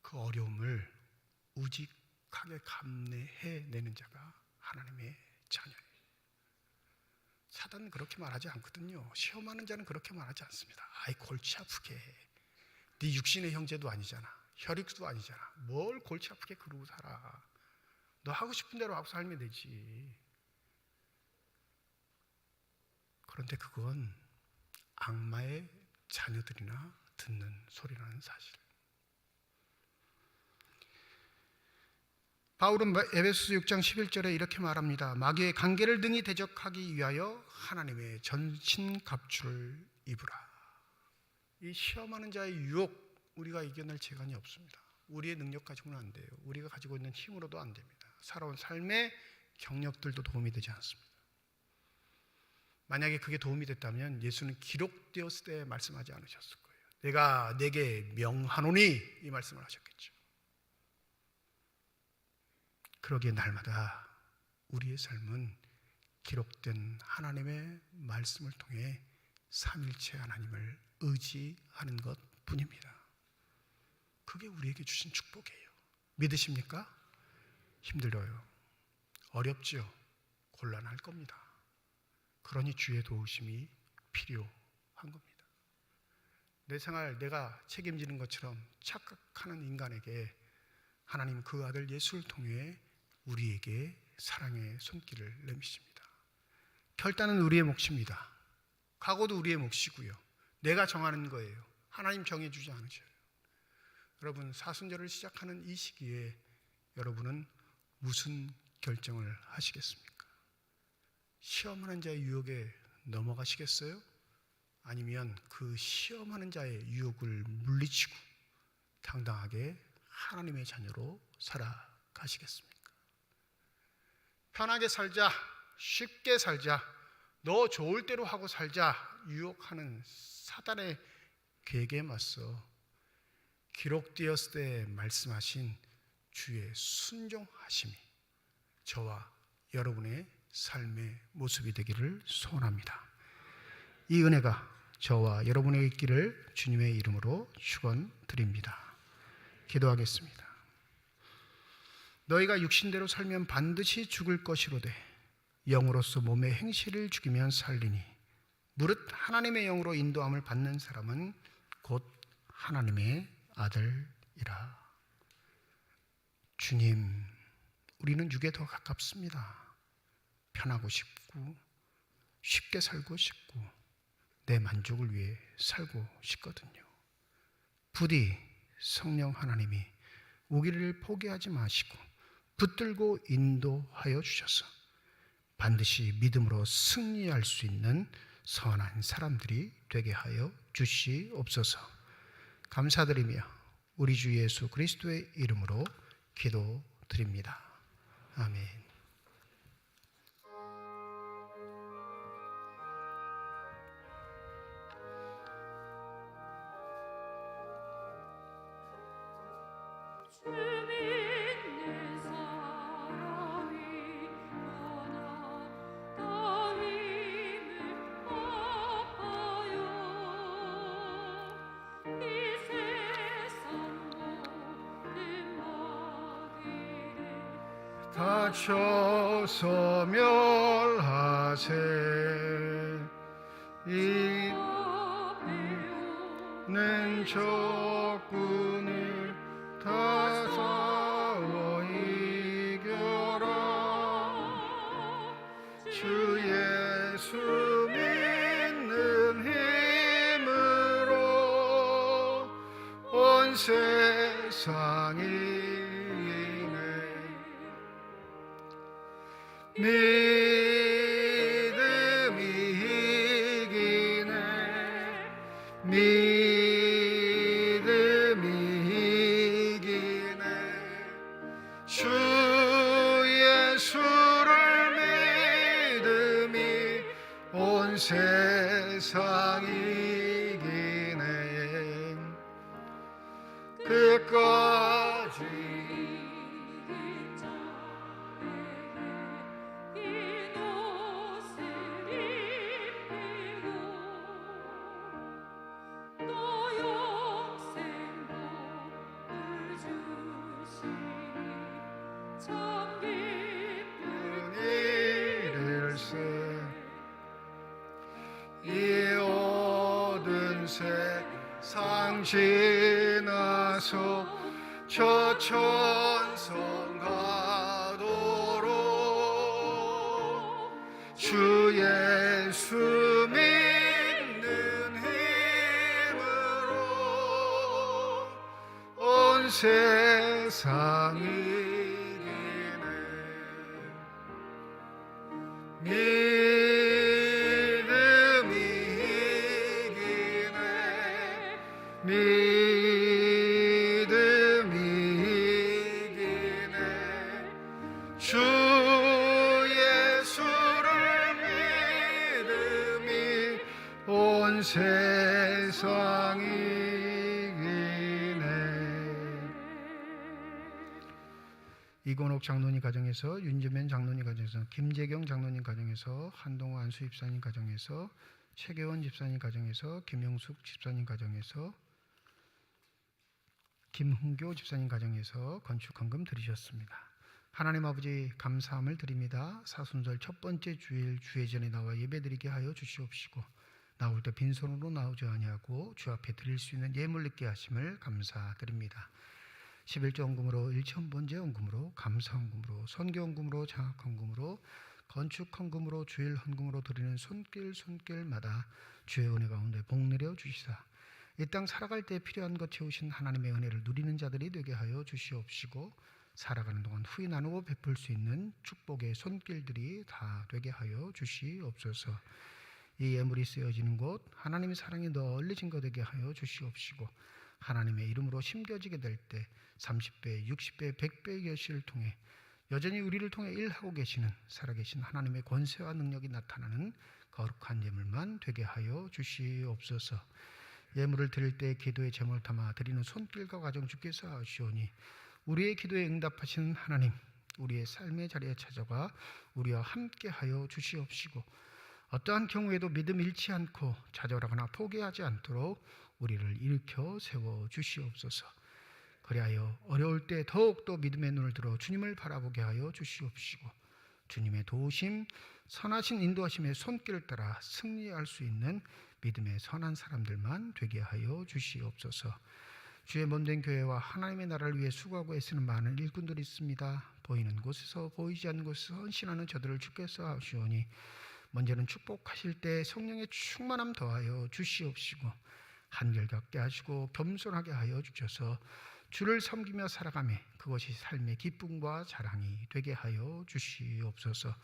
그 어려움을 우직하게 감내해내는 자가 하나님의 자녀예요. 사단은 그렇게 말하지 않거든요. 시험하는 자는 그렇게 말하지 않습니다. 아이, 골치 아프게, 네 육신의 형제도 아니잖아, 혈육도 아니잖아, 뭘 골치 아프게 그러고 살아. 너 하고 싶은 대로 하고 살면 되지. 그런데 그건 악마의 자녀들이나 듣는 소리라는 사실. 바울은 에베소서 6장 11절에 이렇게 말합니다. 마귀의 관계를 능히 대적하기 위하여 하나님의 전신 갑주를 입으라. 이 시험하는 자의 유혹, 우리가 이겨낼 재간이 없습니다. 우리의 능력 가지고는 안 돼요. 우리가 가지고 있는 힘으로도 안 됩니다. 살아온 삶의 경력들도 도움이 되지 않습니다. 만약에 그게 도움이 됐다면 예수는 기록되었을 때 말씀하지 않으셨을 거예요. 내가 내게 명하노니 이 말씀을 하셨겠죠. 그러기에 날마다 우리의 삶은 기록된 하나님의 말씀을 통해 삼일체 하나님을 의지하는 것뿐입니다. 그게 우리에게 주신 축복이에요. 믿으십니까? 힘들어요. 어렵지요. 곤란할 겁니다. 그러니 주의 도우심이 필요한 겁니다. 내 생활 내가 책임지는 것처럼 착각하는 인간에게 하나님 그 아들 예수를 통해 우리에게 사랑의 손길을 내미십니다. 결단은 우리의 몫입니다. 각오도 우리의 몫이고요. 내가 정하는 거예요. 하나님 정해주지 않으셔요. 여러분, 사순절을 시작하는 이 시기에 여러분은 무슨 결정을 하시겠습니까? 시험하는 자의 유혹에 넘어가시겠어요? 아니면 그 시험하는 자의 유혹을 물리치고 당당하게 하나님의 자녀로 살아가시겠습니까? 편하게 살자, 쉽게 살자, 너 좋을 대로 하고 살자 유혹하는 사단의 계획에 맞서 기록되었을 때 말씀하신 주의 순종하심이 저와 여러분의 삶의 모습이 되기를 소원합니다. 이 은혜가 저와 여러분에게 있기를 주님의 이름으로 축원드립니다. 기도하겠습니다. 너희가 육신대로 살면 반드시 죽을 것이로되 영으로서 몸의 행실을 죽이면 살리니 무릇 하나님의 영으로 인도함을 받는 사람은 곧 하나님의 아들이라. 주님, 우리는 육에 더 가깝습니다. 편하고 싶고 쉽게 살고 싶고 내 만족을 위해 살고 싶거든요. 부디 성령 하나님이 우리를 포기하지 마시고 붙들고 인도하여 주셔서 반드시 믿음으로 승리할 수 있는 선한 사람들이 되게 하여 주시옵소서. 감사드리며 우리 주 예수 그리스도의 이름으로 기도드립니다. 아멘. 다쳐서 멸하세 이는 적군을 다 싸워 이겨라. 주 예수 믿는 힘으로 온 세상이 믿음이 이기네. 믿음이 이기네. 주 예수를 믿음이 온 세상 이기네. 끝까지 이 모든 세상 지나서 저 천성 가도록 주 예수 믿는 힘으로 온 세상이 믿음이 이기네. 믿음이 온 세상이 이기네. 이건옥 장로님 가정에서, 윤재면 장로님 가정에서, 김재경 장로님 가정에서, 한동호 안수 집사님 가정에서, 최계원 집사님 가정에서, 김영숙 집사님 가정에서, 김흥교 집사님 가정에서 건축헌금 드리셨습니다. 하나님 아버지 감사함을 드립니다. 사순절 첫 번째 주일 주회전에 나와 예배드리게 하여 주시옵시고 나올 때 빈손으로 나오지 아니하고 주 앞에 드릴 수 있는 예물 있게 하심을 감사드립니다. 11조 헌금으로 1,000번째 헌금으로 감사헌금으로 선교헌금으로 장학헌금으로 건축헌금으로 주일 헌금으로 드리는 손길마다 주의 은혜 가운데 복 내려 주시사 이 땅 살아갈 때 필요한 것 채우신 하나님의 은혜를 누리는 자들이 되게 하여 주시옵시고 살아가는 동안 후회 나누고 베풀 수 있는 축복의 손길들이 다 되게 하여 주시옵소서. 이 예물이 쓰여지는 곳 하나님의 사랑이 널리진 것 되게 하여 주시옵시고 하나님의 이름으로 심겨지게 될 때 30배, 60배, 100배의 결실을 통해 여전히 우리를 통해 일하고 계시는 살아계신 하나님의 권세와 능력이 나타나는 거룩한 예물만 되게 하여 주시옵소서. 예물을 드릴 때 기도의 제목을 담아 드리는 손길과 가정 주께서 하시오니 우리의 기도에 응답하시는 하나님, 우리의 삶의 자리에 찾아가 우리와 함께 하여 주시옵시고 어떠한 경우에도 믿음 잃지 않고 좌절하거나 포기하지 않도록 우리를 일으켜 세워 주시옵소서. 그리하여 어려울 때 더욱더 믿음의 눈을 들어 주님을 바라보게 하여 주시옵시고 주님의 도우심, 선하신 인도하심의 손길을 따라 승리할 수 있는 믿음의 선한 사람들만 되게 하여 주시옵소서. 주의 몸된 교회와 하나님의 나라를 위해 수고하고 애쓰는 많은 일꾼들이 있습니다. 보이는 곳에서 보이지 않는 곳에서 헌신하는 저들을 주께서 하시오니 먼저는 축복하실 때 성령의 충만함 더하여 주시옵시고 한결같게 하시고 겸손하게 하여 주셔서 주를 섬기며 살아가며 그것이 삶의 기쁨과 자랑이 되게 하여 주시옵소서.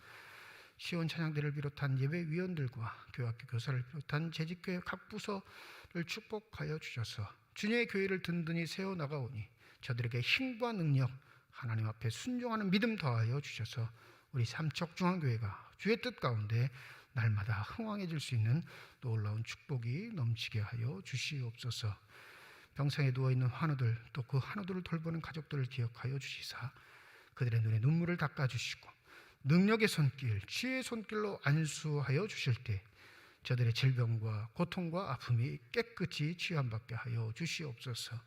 시온 찬양대를 비롯한 예배위원들과 교학교 교사를 비롯한 재직교회 각 부서를 축복하여 주셔서 주님의 교회를 든든히 세워나가오니 저들에게 힘과 능력, 하나님 앞에 순종하는 믿음 더하여 주셔서 우리 삼척중앙교회가 주의 뜻 가운데 날마다 흥왕해질 수 있는 놀라운 축복이 넘치게 하여 주시옵소서. 병상에 누워있는 환우들 또 그 환우들을 돌보는 가족들을 기억하여 주시사 그들의 눈에 눈물을 닦아주시고 능력의 손길, 지혜의 손길로 안수하여 주실 때 저들의 질병과 고통과 아픔이 깨끗이 치유함받게 하여 주시옵소서.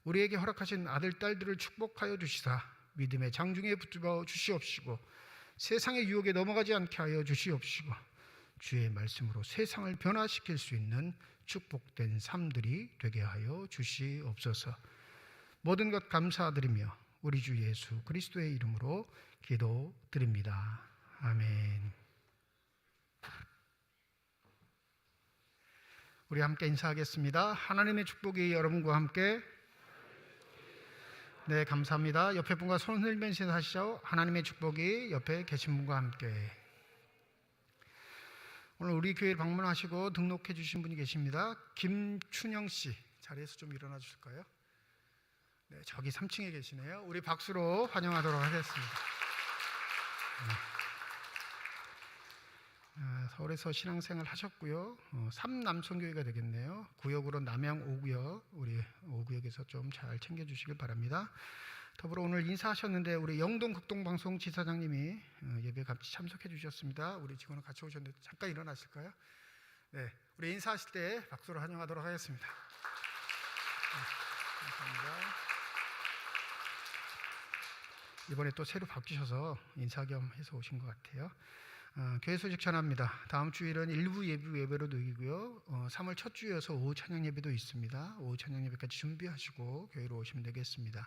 우리에게 허락하신 아들, 딸들을 축복하여 주시사 믿음의 장중에 붙들어 주시옵시고 세상의 유혹에 넘어가지 않게 하여 주시옵시고 주의 말씀으로 세상을 변화시킬 수 있는 축복된 삶들이 되게 하여 주시옵소서. 모든 것 감사드리며 우리 주 예수 그리스도의 이름으로 기도드립니다. 아멘. 우리 함께 인사하겠습니다. 하나님의 축복이 여러분과 함께. 네, 감사합니다. 옆에 분과 손 흔들면서 인사하시죠. 하나님의 축복이 옆에 계신 분과 함께. 오늘 우리 교회를 방문하시고 등록해 주신 분이 계십니다. 김춘영 씨, 자리에서 좀 일어나 주실까요? 네, 저기 3층에 계시네요. 우리 박수로 환영하도록 하겠습니다. 서울에서 신앙생활 하셨고요. 삼남성교회가 되겠네요. 구역으로 남양 5구역, 우리 5구역에서 좀 잘 챙겨주시길 바랍니다. 더불어 오늘 인사하셨는데 우리 영동 극동방송 지사장님이 예배 같이 참석해 주셨습니다. 우리 직원은 같이 오셨는데 잠깐 일어나실까요? 네, 우리 인사하실 때 박수로 환영하도록 하겠습니다. 네, 감사합니다. 이번에 또 새로 바뀌셔서 인사 겸 해서 오신 것 같아요. 교회 소식 전합니다. 다음 주일은 일부 예배로 드리고요. 3월 첫 주여서 오후 찬양 예배도 있습니다. 오후 찬양 예배까지 준비하시고 교회로 오시면 되겠습니다.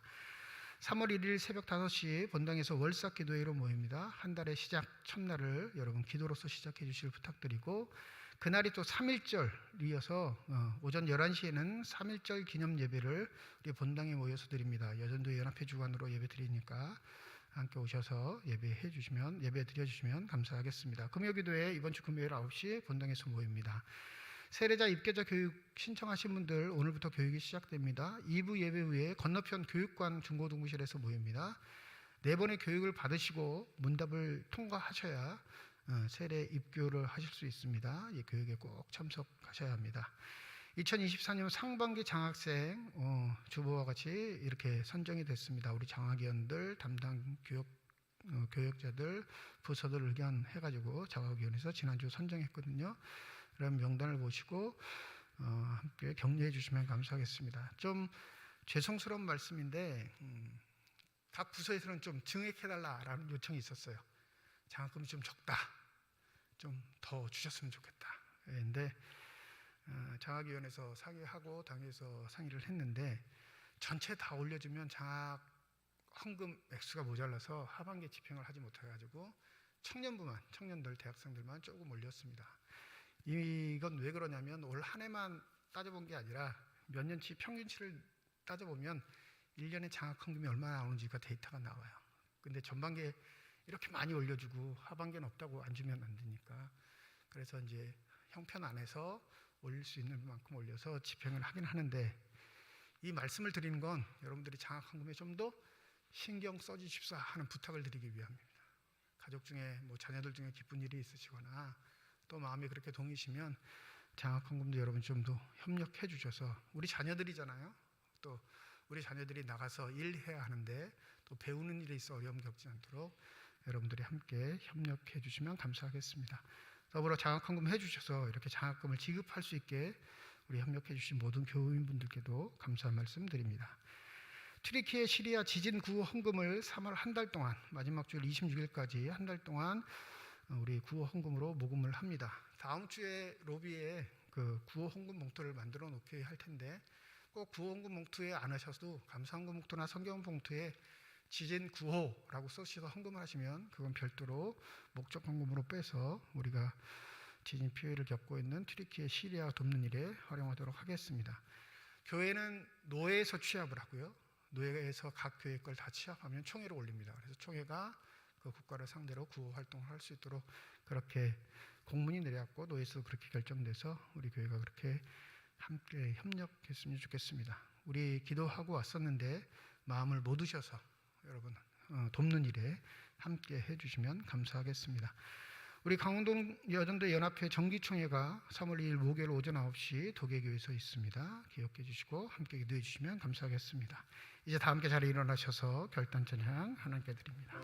3월 1일 새벽 5시 본당에서 월사 기도회로 모입니다. 한 달의 시작 첫날을 여러분 기도로서 시작해 주시길 부탁드리고 그날이 또 3.1절이어서 오전 11시에는 3.1절 기념 예배를 우리 본당에 모여서 드립니다. 여전도회 연합회 주관으로 예배 드리니까 함께 오셔서 예배 드려 주시면 감사하겠습니다. 금요기도회 이번 주 금요일 9시 본당에서 모입니다. 세례자 입계자 교육 신청하신 분들 오늘부터 교육이 시작됩니다. 2부 예배 후에 건너편 교육관 중고등부실에서 모입니다. 4번의 교육을 받으시고 문답을 통과하셔야 세례 입교를 하실 수 있습니다. 이 교육에 꼭 참석하셔야 합니다. 2024년 상반기 장학생 주보와 같이 이렇게 선정이 됐습니다. 우리 장학위원들, 담당 교역자들, 부서들 의견해가지고 장학위원회에서 지난주 선정했거든요. 그럼 명단을 보시고 함께 격려해 주시면 감사하겠습니다. 좀 죄송스러운 말씀인데 각 부서에서는 좀 증액해달라라는 요청이 있었어요. 장학금이 좀 적다, 좀 더 주셨으면 좋겠다. 그런데 장학위원회에서 상의하고 당에서 상의를 했는데 전체 다 올려주면 장학 헌금 액수가 모자라서 하반기에 집행을 하지 못해가지고 청년들, 대학생들만 조금 올렸습니다. 이건 왜 그러냐면 올 한 해만 따져본 게 아니라 몇 년치 평균치를 따져보면 1년에 장학 헌금이 얼마나 나오는지가 데이터가 나와요. 근데 전반기에 이렇게 많이 올려주고 하반기는 없다고 안 주면 안 되니까, 그래서 이제 형편 안에서 올릴 수 있는 만큼 올려서 집행을 하긴 하는데, 이 말씀을 드리는 건 여러분들이 장학 헌금에 좀 더 신경 써주십사 하는 부탁을 드리기 위함입니다. 가족 중에 자녀들 중에 기쁜 일이 있으시거나 또 마음이 그렇게 동이시면 장학 헌금도 여러분 좀 더 협력해 주셔서, 우리 자녀들이잖아요. 또 우리 자녀들이 나가서 일해야 하는데 또 배우는 일에 있어 어려움 겪지 않도록 여러분들이 함께 협력해 주시면 감사하겠습니다. 더불어 장학 헌금 해주셔서 이렇게 장학금을 지급할 수 있게 우리 협력해 주신 모든 교우인분들께도 감사한 말씀 드립니다. 튀르키예 시리아 지진 구호 헌금을 3월 한 달 동안, 마지막 주일 26일까지 한 달 동안 우리 구호 헌금으로 모금을 합니다. 다음 주에 로비에 그 구호 헌금 봉투를 만들어 놓게 할 텐데, 꼭 구호 헌금 봉투에 안 하셔도 감사 헌금 봉투나 성경 봉투에 지진 구호라고 써주셔서 헌금을 하시면 그건 별도로 목적 헌금으로 빼서 우리가 지진 피해를 겪고 있는 튀르키예 시리아 돕는 일에 활용하도록 하겠습니다. 교회는 노예에서 취합을 하고요. 노예에서 각 교회 걸 다 취합하면 총회로 올립니다. 그래서 총회가 그 국가를 상대로 구호 활동을 할 수 있도록 그렇게 공문이 내려왔고, 노예에서 그렇게 결정돼서 우리 교회가 그렇게 함께 협력했으면 좋겠습니다. 우리 기도하고 왔었는데 마음을 못 드셔서 여러분 돕는 일에 함께 해주시면 감사하겠습니다. 우리 강원도 여정도 연합회 정기총회가 3월 2일 목요일 오전 9시 도계교회에서 있습니다. 기억해 주시고 함께 기도해 주시면 감사하겠습니다. 이제 다 함께 자리에 일어나셔서 결단 찬양 하나님께 드립니다.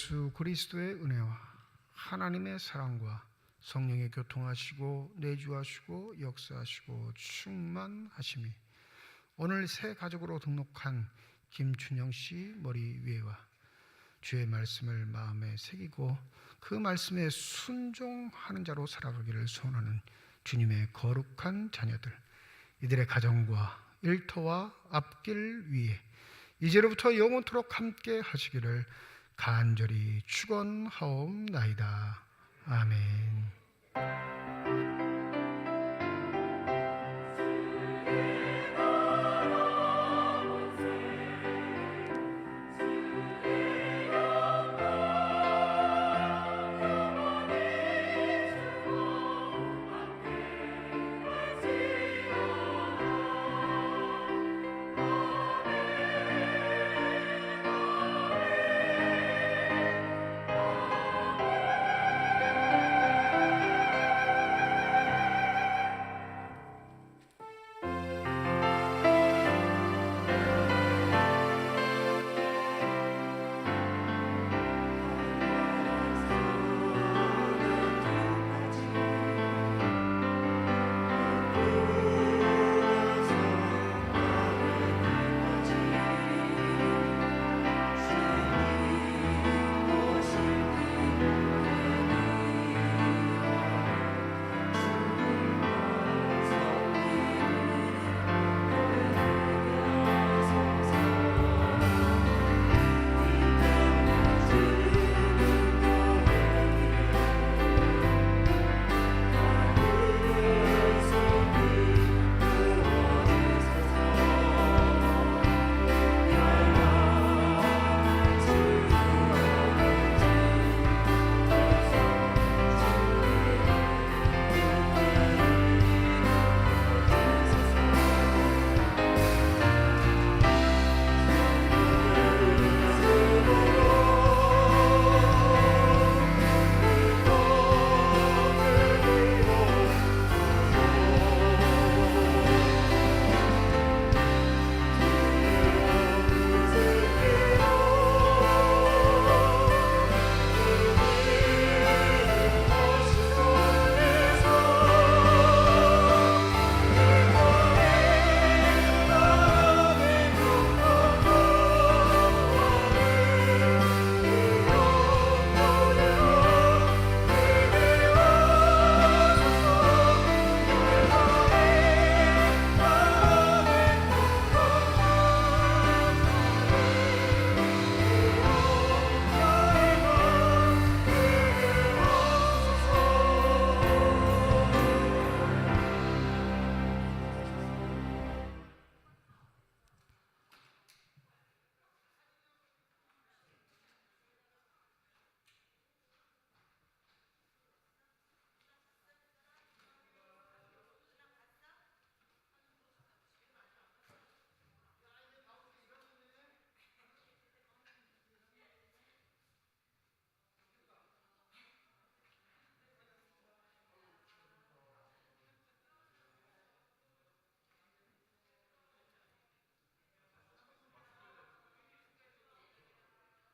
예수 그리스도의 은혜와 하나님의 사랑과 성령의 교통하시고 내주하시고 역사하시고 충만하심이 오늘 새 가족으로 등록한 김춘영 씨 머리 위에와 주의 말씀을 마음에 새기고 그 말씀에 순종하는 자로 살아가기를 소원하는 주님의 거룩한 자녀들, 이들의 가정과 일터와 앞길 위에 이제로부터 영원토록 함께 하시기를 간절히 축원하옵나이다. 아멘.